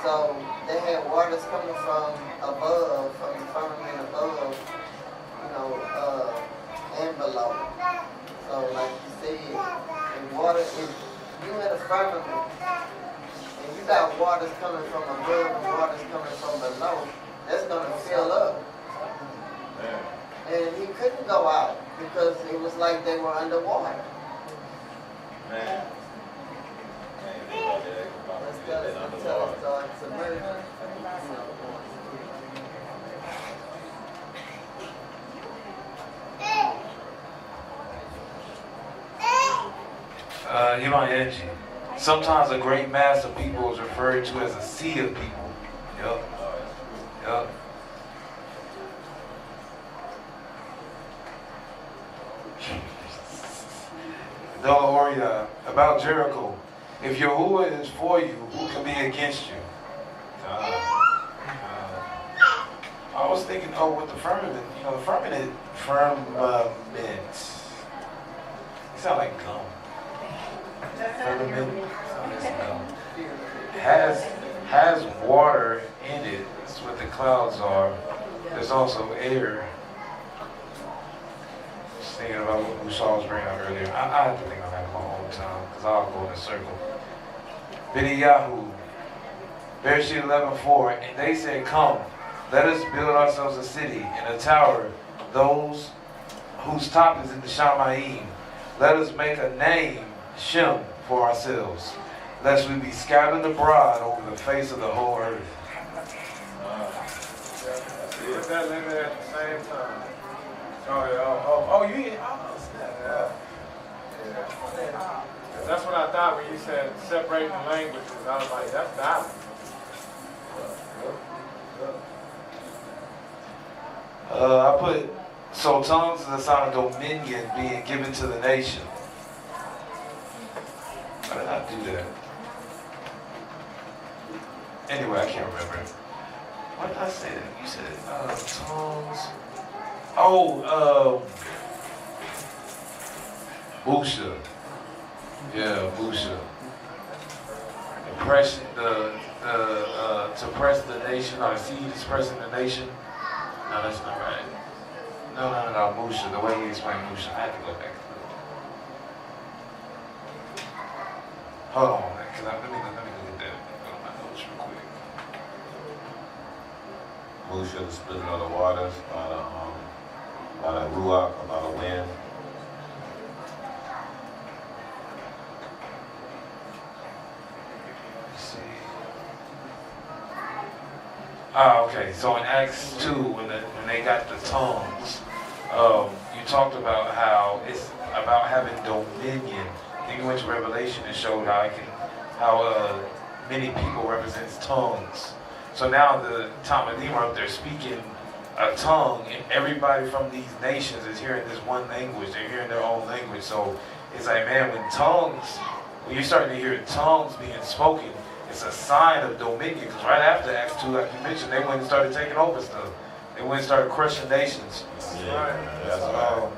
So they had waters coming from above, from the firmament above, and below. So like you said, the water is you in a firmament, and you got waters coming from above and waters coming from below, that's going to fill up. And he couldn't go out because it was like they were underwater. Man. Until it started submerging. Angie. Sometimes a great mass of people is referred to as a sea of people. Yup. Yup. About Jericho. If Yahuwah is for you, who can be against you? I was thinking, with the firmament, firmament. It sounds like gum. Firmament sounds like gum. Has water in it. That's what the clouds are. There's also air. Just thinking about what Musa was bringing up earlier. I have to think about it my own time, because I'll go in a circle. Bidyahu, Bereshit 11:4, and they said, "Come, let us build ourselves a city and a tower, those whose top is in the Shamayim. Let us make a name, Shem, for ourselves, lest we be scattered abroad over the face of the whole earth." Put that in there at the same time. Yeah. That's what I thought when you said separating the languages. I was like, that's Babel. I put, so tongues is a sign of dominion being given to the nation. Why did I do that? Anyway, I can't remember. What did I say? You said tongues. Busha. Yeah, Busha. Oppression, to press the nation, or seed is pressing the nation. No, that's not right. No, Musha, the way he explained Musha. I had to go back to it. Hold on, man, because let me look at that. Go to my notes real quick. Musha, the splitting of the waters by the ruach, by the wind. Okay. So in Acts 2, when they got the tongues, you talked about how it's about having dominion. Then you went to Revelation and showed how many people represents tongues. So now the Talmudim are up there speaking a tongue, and everybody from these nations is hearing this one language. They're hearing their own language. So it's like, man, when you're starting to hear tongues being spoken, it's a sign of dominion, because right after Acts 2, like you mentioned, they went and started taking over stuff. They went and started crushing nations. That's right.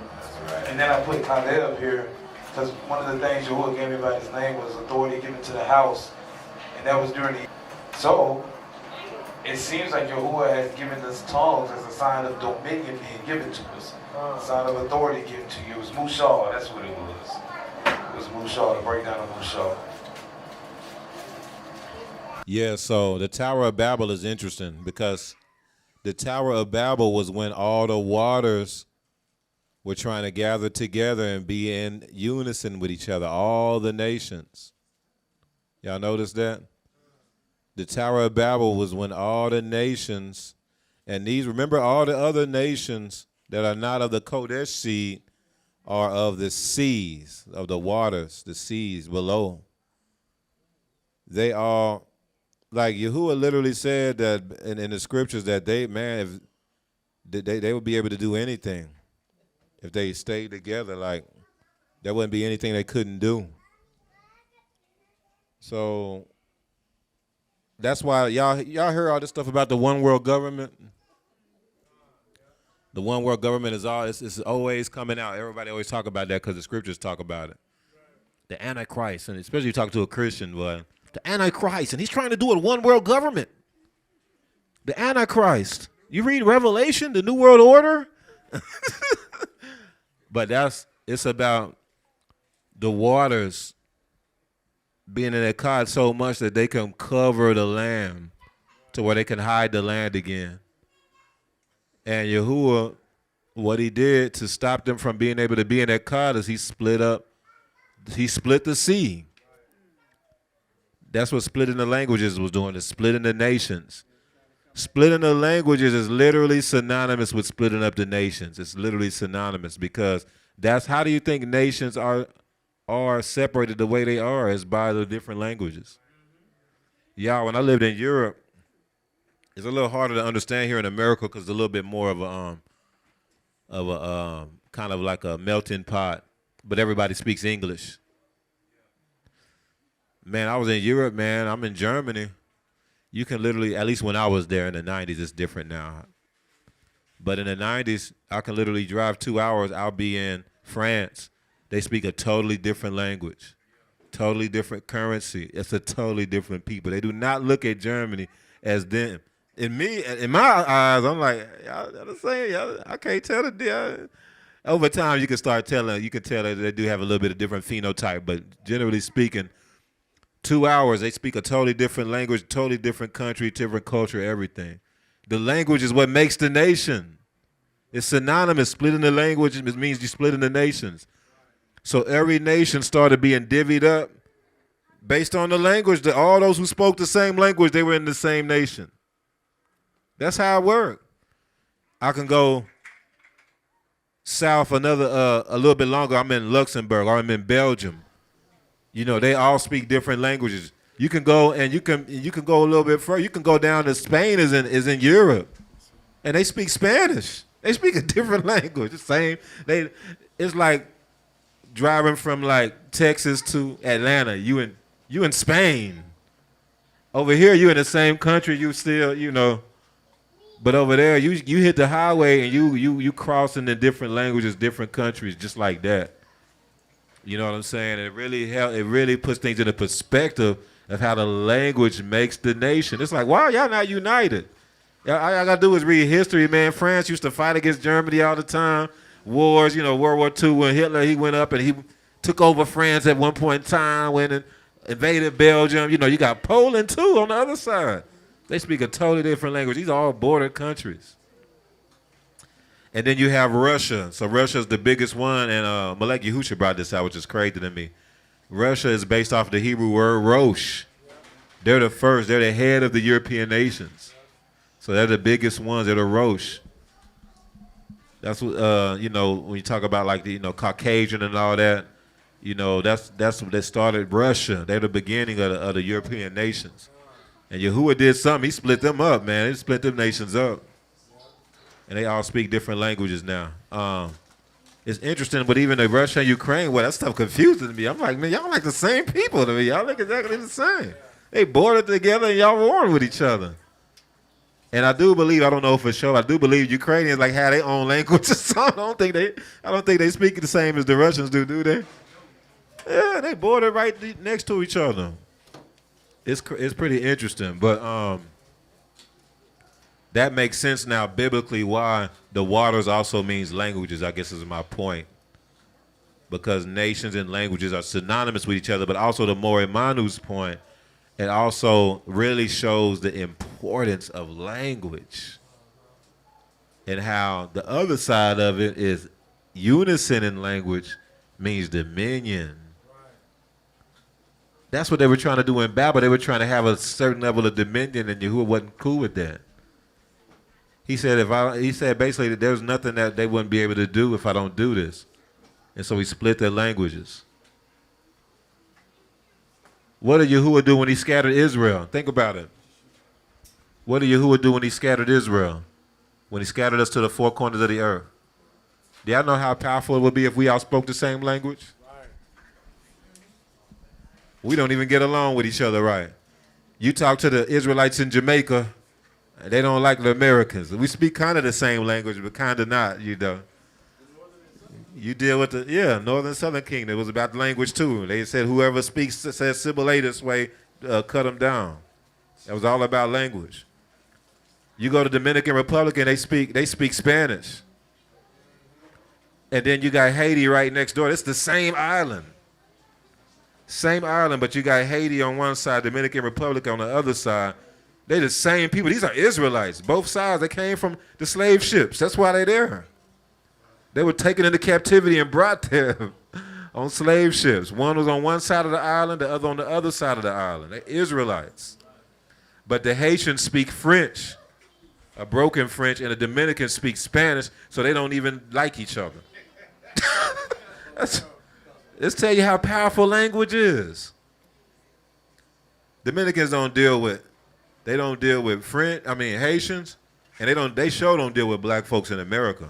And then I put Caleb here, because one of the things Yahuwah gave me about his name was authority given to the house. And that was during the... So, it seems like Yahuwah has given us tongues as a sign of dominion being given to us. A sign of authority given to you. It was Mushal, that's what it was. It was Mushal, the breakdown of Mushal. Yeah, so the Tower of Babel is interesting because the Tower of Babel was when all the waters were trying to gather together and be in unison with each other, all the nations. Y'all notice that? The Tower of Babel was when all the nations, and remember all the other nations that are not of the Kodesh seed are of the seas, of the waters, the seas below. They are... Like Yahuwah literally said that in the scriptures that they would be able to do anything if they stayed together. Like there wouldn't be anything they couldn't do. So that's why y'all heard all this stuff about the one world government. The one world government is it's always coming out. Everybody always talk about that because the scriptures talk about it. The Antichrist, and especially you talk to a Christian, but the Antichrist, and he's trying to do a one world government. The Antichrist. You read Revelation, the New World Order? But it's about the waters being in that cod so much that they can cover the land to where they can hide the land again. And Yahuwah, what he did to stop them from being able to be in that cod is he split the sea. That's what splitting the languages was doing, is splitting the nations. Splitting the languages is literally synonymous with splitting up the nations. It's literally synonymous because that's how do you think nations are separated the way they are is by the different languages. Yeah, when I lived in Europe, it's a little harder to understand here in America because it's a little bit more of a kind of like a melting pot, but everybody speaks English. Man, I was in Europe, man. I'm in Germany. You can literally, at least when I was there in the 90s, it's different now. But in the 90s, I can literally drive 2 hours. I'll be in France. They speak a totally different language, totally different currency. It's a totally different people. They do not look at Germany as them. In my eyes, I'm like, y'all the same. Y'all, I can't tell the deal. Over time, you can tell that they do have a little bit of different phenotype, but generally speaking, 2 hours, they speak a totally different language, totally different country, different culture, everything. The language is what makes the nation. It's synonymous. Splitting the language, it means you're splitting the nations. So every nation started being divvied up based on the language. That all those who spoke the same language, they were in the same nation. That's how it worked. I can go south a little bit longer. I'm in Luxembourg or I'm in Belgium. You know, they all speak different languages. You can go and you can go a little bit further. You can go down to Spain is in Europe, and they speak Spanish. They speak a different language. The same. It's like driving from like Texas to Atlanta. You in Spain. Over here, you in the same country. You still, you know. But over there, you hit the highway and you crossing the different languages, different countries, just like that. You know what I'm saying? It really puts things into perspective of how the language makes the nation. It's like, why are y'all not united? All I gotta do is read history, man. France used to fight against Germany all the time. Wars, you know, World War II, when Hitler, he went up and he took over France at one point in time, went and invaded Belgium. You know, you got Poland too on the other side. They speak a totally different language. These are all border countries. And then you have Russia. So Russia is the biggest one, and Malek Yehusha brought this out, which is crazy to me. Russia is based off the Hebrew word Rosh. They're the first. They're the head of the European nations. So they're the biggest ones. They're the Rosh. That's what you know, when you talk about like the Caucasian and all that. You know, that's what they started Russia. They're the beginning of the European nations. And Yahuwah did something. He split them up, man. He split them nations up. And they all speak different languages now. It's interesting, but even the Russia and Ukraine, well, that stuff confusing me. I'm like, man, y'all like the same people to me. Y'all look exactly the same. They bordered together and y'all warring with each other. And I do believe, I don't know for sure, I do believe Ukrainians like have their own languages. So I don't think they speak the same as the Russians do they? Yeah, they border right next to each other. It's pretty interesting, but that makes sense now biblically why the waters also means languages, I guess is my point. Because nations and languages are synonymous with each other, but also the more Manu's point, it also really shows the importance of language and how the other side of it is unison in language means dominion. That's what they were trying to do in Babel. They were trying to have a certain level of dominion, and Yahuwah wasn't cool with that. He said, basically that there's nothing that they wouldn't be able to do if I don't do this. And so he split their languages. What did Yahuwah do when he scattered Israel? Think about it. What did Yahuwah do when he scattered Israel? When he scattered us to the four corners of the earth? Do y'all know how powerful it would be if we all spoke the same language? We don't even get along with each other right. You talk to the Israelites in Jamaica, they don't like the Americans. We speak kind of the same language, but kind of not, you know. You deal with the, Northern Southern Kingdom. It was about language too. They said whoever says Symbolism this way, cut them down. That was all about language. You go to Dominican Republic and they speak Spanish. And then you got Haiti right next door. It's the same island. Same island, but you got Haiti on one side, Dominican Republic on the other side. They the same people. These are Israelites. Both sides, they came from the slave ships. That's why they're there. They were taken into captivity and brought there on slave ships. One was on one side of the island, the other on the other side of the island. They're Israelites. But the Haitians speak French, a broken French, and the Dominicans speak Spanish, so they don't even like each other. Let's tell you how powerful language is. Dominicans don't deal with French, Haitians, and they sure don't deal with black folks in America.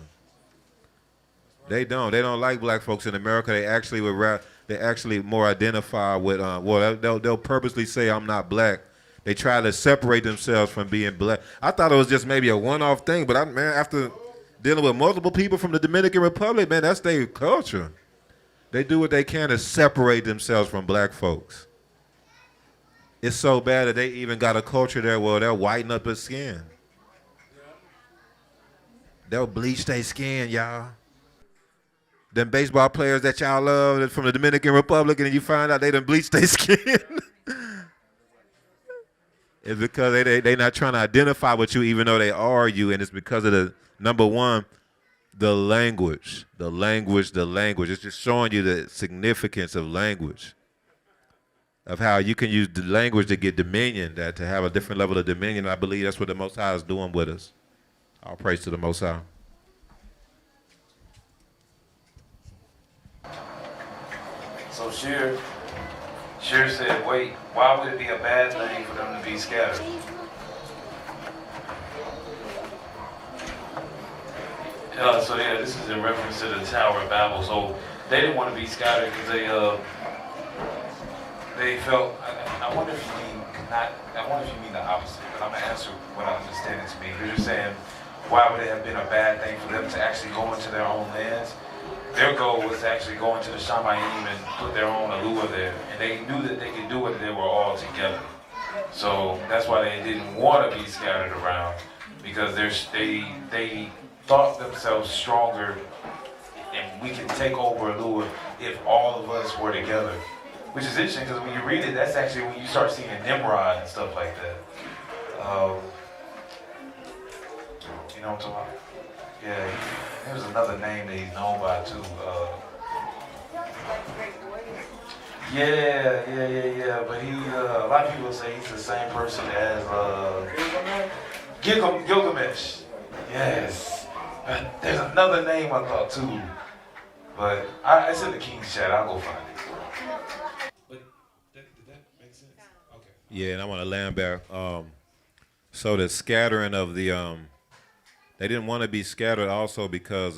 They don't like black folks in America. They actually more identify with, they'll purposely say I'm not black. They try to separate themselves from being black. I thought it was just maybe a one-off thing, but after dealing with multiple people from the Dominican Republic, man, that's their culture. They do what they can to separate themselves from black folks. It's so bad that they even got a culture there where they'll whiten up their skin. They'll bleach their skin, y'all. Them baseball players that y'all love from the Dominican Republic, and you find out they done bleached their skin. It's because they not trying to identify with you even though they are you, and it's because of the, number one, the language. It's just showing you the significance of language, of how you can use the language to get dominion, that to have a different level of dominion. I believe that's what the Most High is doing with us. All praise to the Most High. So Sheer said, wait, why would it be a bad thing for them to be scattered? This is in reference to the Tower of Babel. So they didn't want to be scattered because they felt. I wonder if you mean not. I wonder if you mean the opposite. But I'm gonna answer what I understand it to mean. You're just saying, why would it have been a bad thing for them to actually go into their own lands? Their goal was to actually go into the Shamayim and put their own Alua there, and they knew that they could do it if they were all together. So that's why they didn't want to be scattered around, because they thought themselves stronger, and we can take over Alua if all of us were together. Which is interesting, because when you read it, that's actually when you start seeing Nimrod and stuff like that. You know what I'm talking about? Yeah, there's another name that he's known by too. Yeah. But he, a lot of people say he's the same person as Gilgamesh. Yes. But there's another name I thought too. But it's in the King's chat. I'll go find it. But did that make sense? Okay. Yeah, and I want to land back. So the scattering of the they didn't want to be scattered also because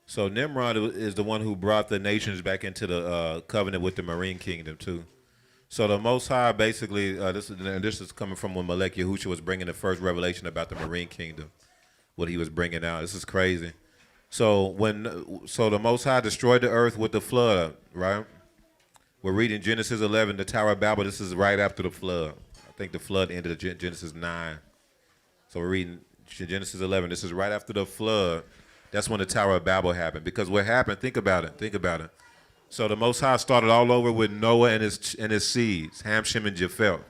so Nimrod is the one who brought the nations back into the covenant with the marine kingdom too. So the Most High basically, this is coming from when Melech Yahushua was bringing the first revelation about the marine kingdom, what he was bringing out. This is crazy. So the Most High destroyed the earth with the flood, right? We're reading Genesis 11, the Tower of Babel. This is right after the flood. I think the flood ended at Genesis 9. So we're reading Genesis 11. This is right after the flood. That's when the Tower of Babel happened. Because what happened, think about it. So the Most High started all over with Noah and his seeds, Ham, Shem, and Japheth.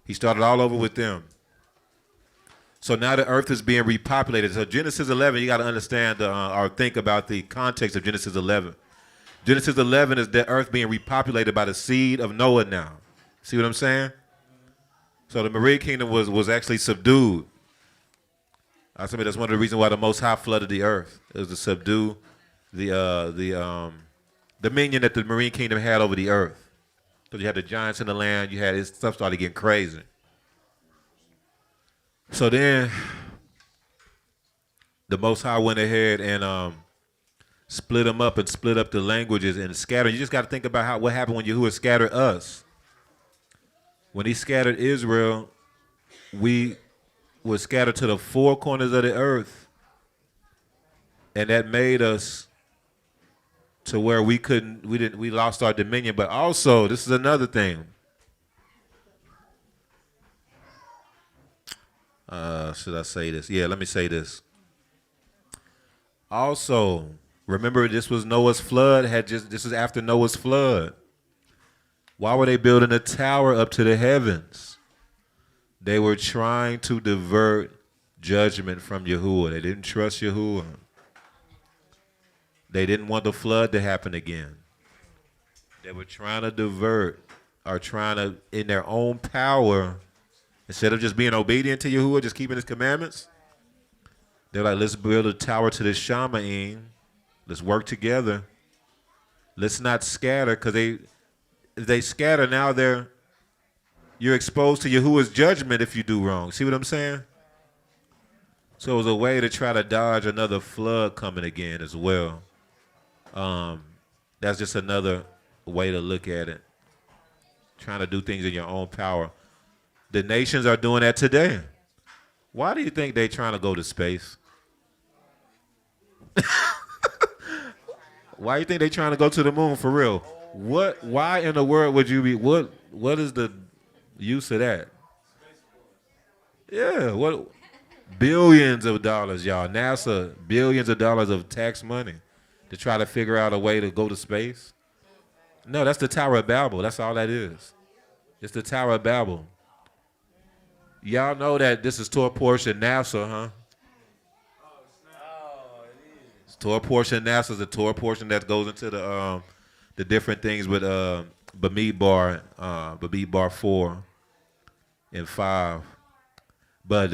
He started all over with them. So now the earth is being repopulated. So Genesis 11, you got to understand or think about the context of Genesis 11. Genesis 11 is the earth being repopulated by the seed of Noah now. See what I'm saying? So the marine kingdom was actually subdued. I mean, that's one of the reasons why the Most High flooded the earth. It was to subdue the dominion that the marine kingdom had over the earth. Because you had the giants in the land, stuff started getting crazy. So then the Most High went ahead and split them up and split up the languages and scattered. You just got to think about what happened when Yahuwah scattered us. When he scattered Israel, we were scattered to the four corners of the earth. And that made us to where we lost our dominion. But also, this is another thing. Should I say this? Yeah, let me say this. Also, Remember, this was Noah's flood. This is after Noah's flood. Why were they building a tower up to the heavens? They were trying to divert judgment from Yahuwah. They didn't trust Yahuwah. They didn't want the flood to happen again. They were trying to divert, or trying to, in their own power, instead of just being obedient to Yahuwah, just keeping his commandments, they're like, let's build a tower to this Shamaim. Let's work together. Let's not scatter, because if they scatter, now you're exposed to Yahuwah's judgment if you do wrong. See what I'm saying? So it was a way to try to dodge another flood coming again as well. That's just another way to look at it. Trying to do things in your own power. The nations are doing that today. Why do you think they're trying to go to space? Why do you think they're trying to go to the moon for real? Why in the world would you be, what is the use of that? Yeah, what? Billions of dollars, y'all. NASA, billions of dollars of tax money to try to figure out a way to go to space. No, that's the Tower of Babel. That's all that is. It's the Tower of Babel. Y'all know that this is Torah portion NASA, huh? It's Torah portion NASA is the Torah portion that goes into the different things with Bamidbar 4 and 5. But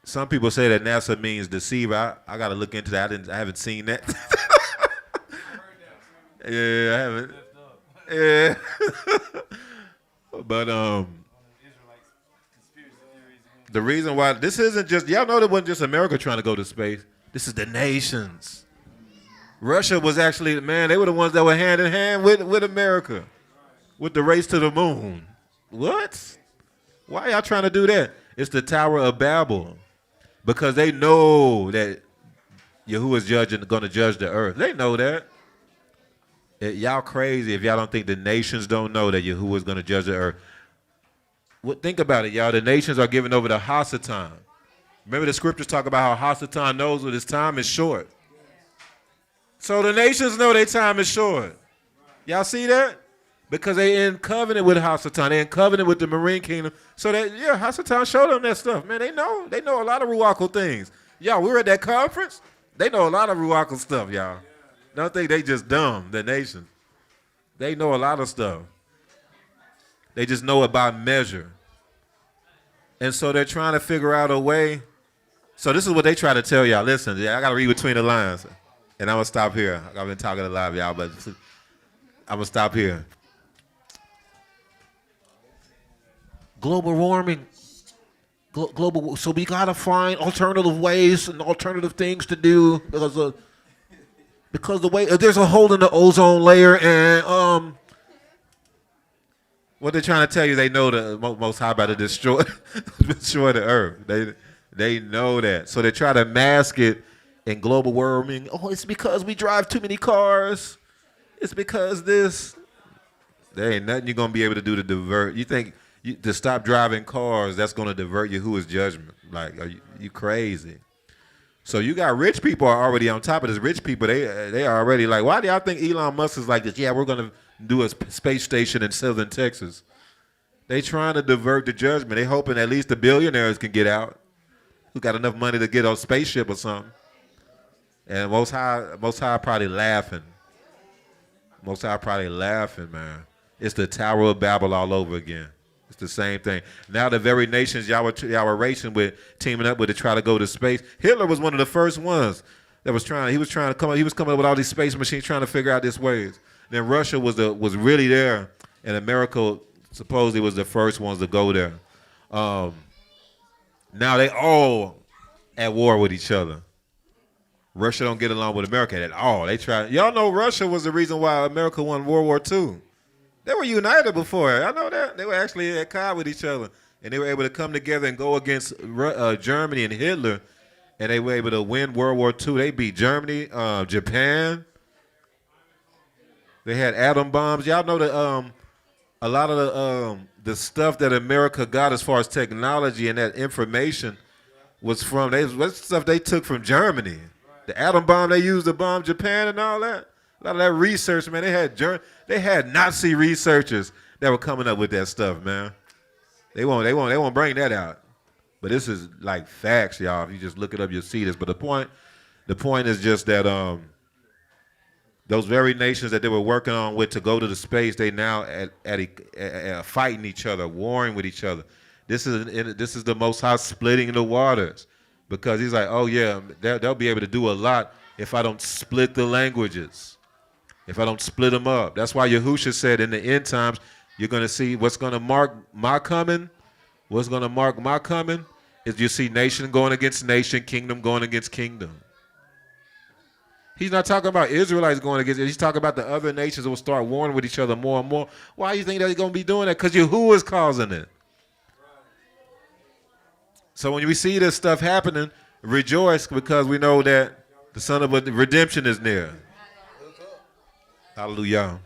some people say that NASA means deceiver. I got to look into that. I haven't seen that. Yeah, I haven't. Yeah. But the reason why this isn't just, y'all know that wasn't just America trying to go to space. This is the nations. Russia was actually, man, they were the ones that were hand in hand with America, with the race to the moon. What? Why y'all trying to do that? It's the Tower of Babel. Because they know that Yahuwah's going to judge the earth. They know that. Y'all crazy if y'all don't think the nations don't know that Yahuwah's going to judge the earth. Think about it, y'all. The nations are giving over to Hasatan. Remember the scriptures talk about how Hasatan knows that his time is short. So the nations know their time is short. Y'all see that? Because they in covenant with Hasatan. They in covenant with the marine kingdom. So that, yeah, Hasatan showed them that stuff. Man, they know a lot of Ruachal things. Y'all, we were at that conference. They know a lot of Ruachal stuff, y'all. Don't think they just dumb, the nation. They know a lot of stuff. They just know about measure. And so they're trying to figure out a way. So this is what they try to tell y'all. Listen, I got to read between the lines. And I'm going to stop here. I've been talking a lot, y'all, but I'm going to stop here. Global warming. Global. So we got to find alternative ways and alternative things to do because the way there's a hole in the ozone layer, and what they're trying to tell you, they know the Most High about to destroy the earth. They know that, so they try to mask it in global warming. Oh, it's because we drive too many cars. It's because this. There ain't nothing you're gonna be able to do to divert. You think to stop driving cars, that's gonna divert Yahuwah's judgment? Like, are you crazy? So you got rich people are already on top of this. Rich people, they are already like, why do y'all think Elon Musk is like this? Yeah, we're going to do a space station in southern Texas. They trying to divert the judgment. They hoping at least the billionaires can get out, who got enough money to get on a spaceship or something. And Most High probably laughing. Most High probably laughing, man. It's the Tower of Babel all over again. It's the same thing. Now the very nations y'all were racing with, teaming up with to try to go to space. Hitler was one of the first ones that was trying. He was coming up with all these space machines, trying to figure out these ways. Then Russia was really there, and America supposedly was the first ones to go there. Now they all at war with each other. Russia don't get along with America at all. They try. Y'all know Russia was the reason why America won World War II. They were united before. I know that. They were actually at COD with each other. And they were able to come together and go against Germany and Hitler. And they were able to win World War II. They beat Germany, Japan. They had atom bombs. Y'all know that a lot of the stuff that America got as far as technology and that information was from, that's stuff they took from Germany. The atom bomb they used to bomb Japan and all that. A lot of that research, man. They had Nazi researchers that were coming up with that stuff, man. They won't bring that out. But this is like facts, y'all. If you just look it up, you'll see this. But the point is just that those very nations that they were working on with to go to the space, they now at fighting each other, warring with each other. This is the Most High splitting the waters, because he's like, oh yeah, they'll be able to do a lot if I don't split the languages, if I don't split them up. That's why Yahusha said in the end times, you're going to see what's going to mark my coming. What's going to mark my coming is you see nation going against nation, kingdom going against kingdom. He's not talking about Israelites going against it. He's talking about the other nations that will start warring with each other more and more. Why do you think they're going to be doing that? Because Yahuwah is causing it. So when we see this stuff happening, rejoice, because we know that the Son of Redemption is near. Hallelujah.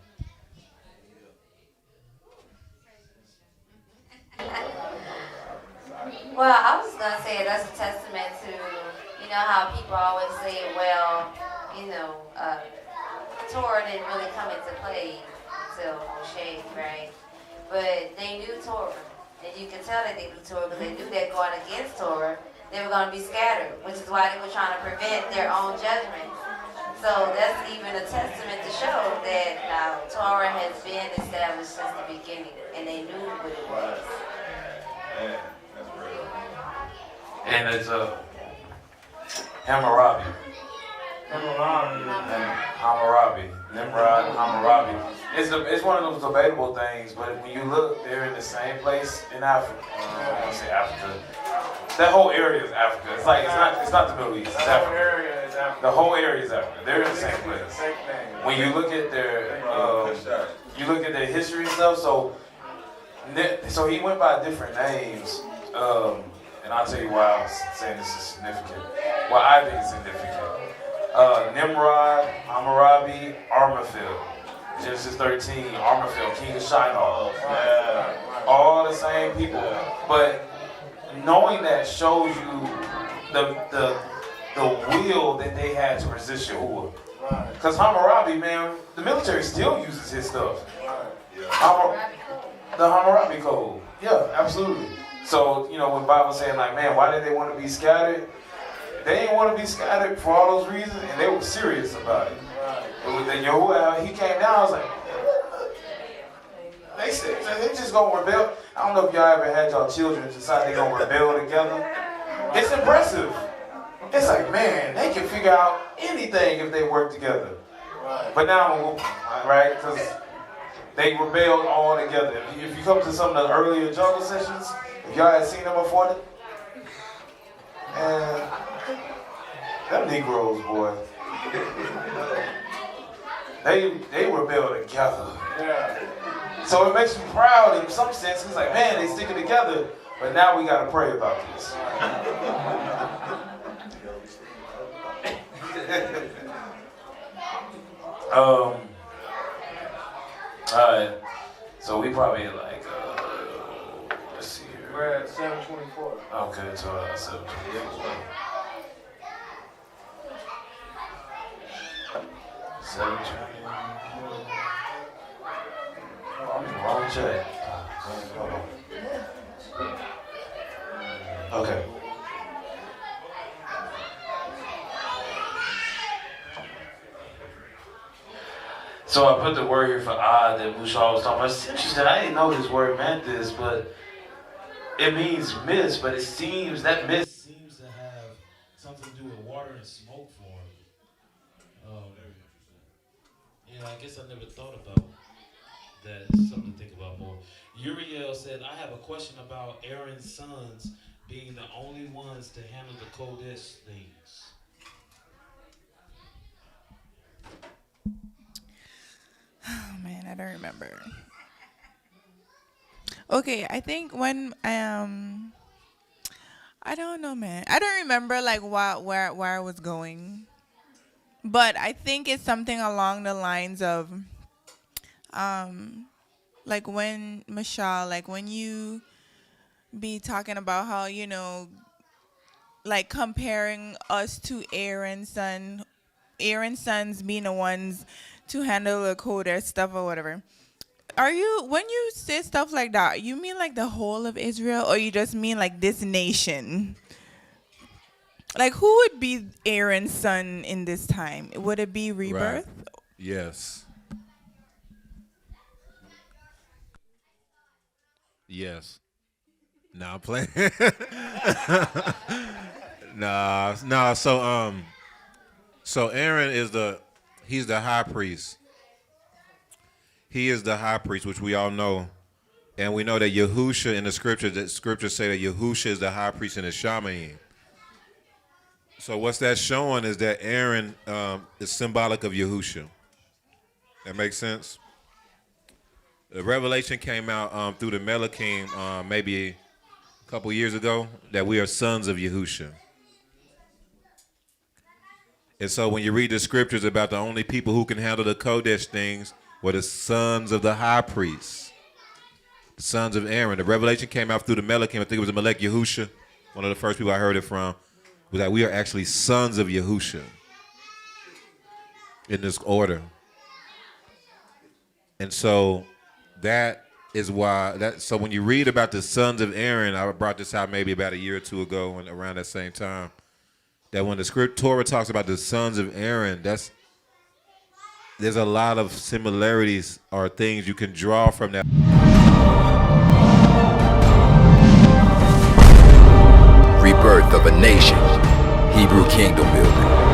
Well, I was going to say that's a testament to, you know, how people always say, well, you know, Torah didn't really come into play until Moshe, right? But they knew Torah. And you can tell that they knew Torah because they knew that going against Torah, they were going to be scattered, which is why they were trying to prevent their own judgment. So that's even a testament to show that Torah has been established since the beginning, and they knew what it was. Yeah, that's real. And it's Hammurabi. Hammurabi. Nimrod and Hammurabi. It's one of those debatable things, but when you look, they're in the same place in Africa. I don't want to say Africa. That whole area is Africa. It's like it's not the Middle East. It's Africa. The whole area is Africa. They're in the same place. When you look at their history and stuff, so he went by different names, and I'll tell you why I was saying this is significant. Well, I think it's significant. Nimrod, Hammurabi, Armaphil. Genesis 13, Armaphil, King of Shinar. All the same people. But knowing that shows you the will that they had to resist Yahuwah. Because Hammurabi, man, the military still uses his stuff. The Hammurabi Code. Yeah, absolutely. So, you know, when the Bible's saying, like, man, why did they want to be scattered? They didn't want to be scattered for all those reasons, and they were serious about it. And then Yahuwah, he came down, I was like, they said, they just gonna rebel. I don't know if y'all ever had y'all children decide they're gonna rebel together. It's impressive. It's like, man, they can figure out anything if they work together. But now, right, because they rebelled all together. If you come to some of the earlier jungle sessions, if y'all had seen them before, and them Negroes, boy, they rebel together. So it makes you proud in some sense. It's like, man, they sticking together, but now we gotta pray about this. Alright, so we probably like, let's see here. We're at 7:24. Okay, so 7:24. 7:24. Oh, I'm in the wrong check. Hold on. Okay. So I put the word here for odd that Musha was talking about. She said, I didn't know this word meant this, but it means mist, but it seems that mist seems to have something to do with water and smoke form. Yeah, I guess I never thought about that. It's something to think about more. Uriel said, I have a question about Aaron's sons being the only ones to handle the Kodesh things. Oh man, I don't remember. Okay, I think when I don't know, man. I don't remember like where I was going, but I think it's something along the lines of, like when Michelle, like when you be talking about how, you know, like comparing us to Aaron's sons being the ones to handle the Kodesh stuff or whatever. Are you, when you say stuff like that, you mean like the whole of Israel, or you just mean like this nation? Like, who would be Aaron's son in this time? Would it be Rebirth? Right. Yes. Yes. Nah, I'm playing. Nah. So Aaron is he's the high priest. He is the high priest, which we all know, and we know that Yahusha in the scriptures say that Yahusha is the high priest in the Shamayim. So what's that showing is that Aaron is symbolic of Yahusha. That makes sense. The revelation came out through the Melachim maybe a couple years ago that we are sons of Yahusha. And so when you read the scriptures about the only people who can handle the Kodesh things were the sons of the high priest, the sons of Aaron. The revelation came out through the Melachim. I think it was the Melech Yahusha, one of the first people I heard it from, was that we are actually sons of Yahusha in this order. And so that is why, so when you read about the sons of Aaron, I brought this out maybe about a year or two ago and around that same time, that when the Torah talks about the sons of Aaron, there's a lot of similarities or things you can draw from that. Rebirth of a nation. Hebrew kingdom building.